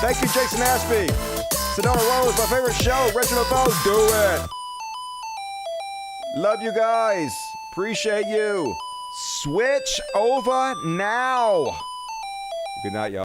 Thank you, Jason Ashby. Sedona Rose, my favorite show. Reginald Bowe, do it. Love you guys. Appreciate you. Switch over now. Good night, y'all.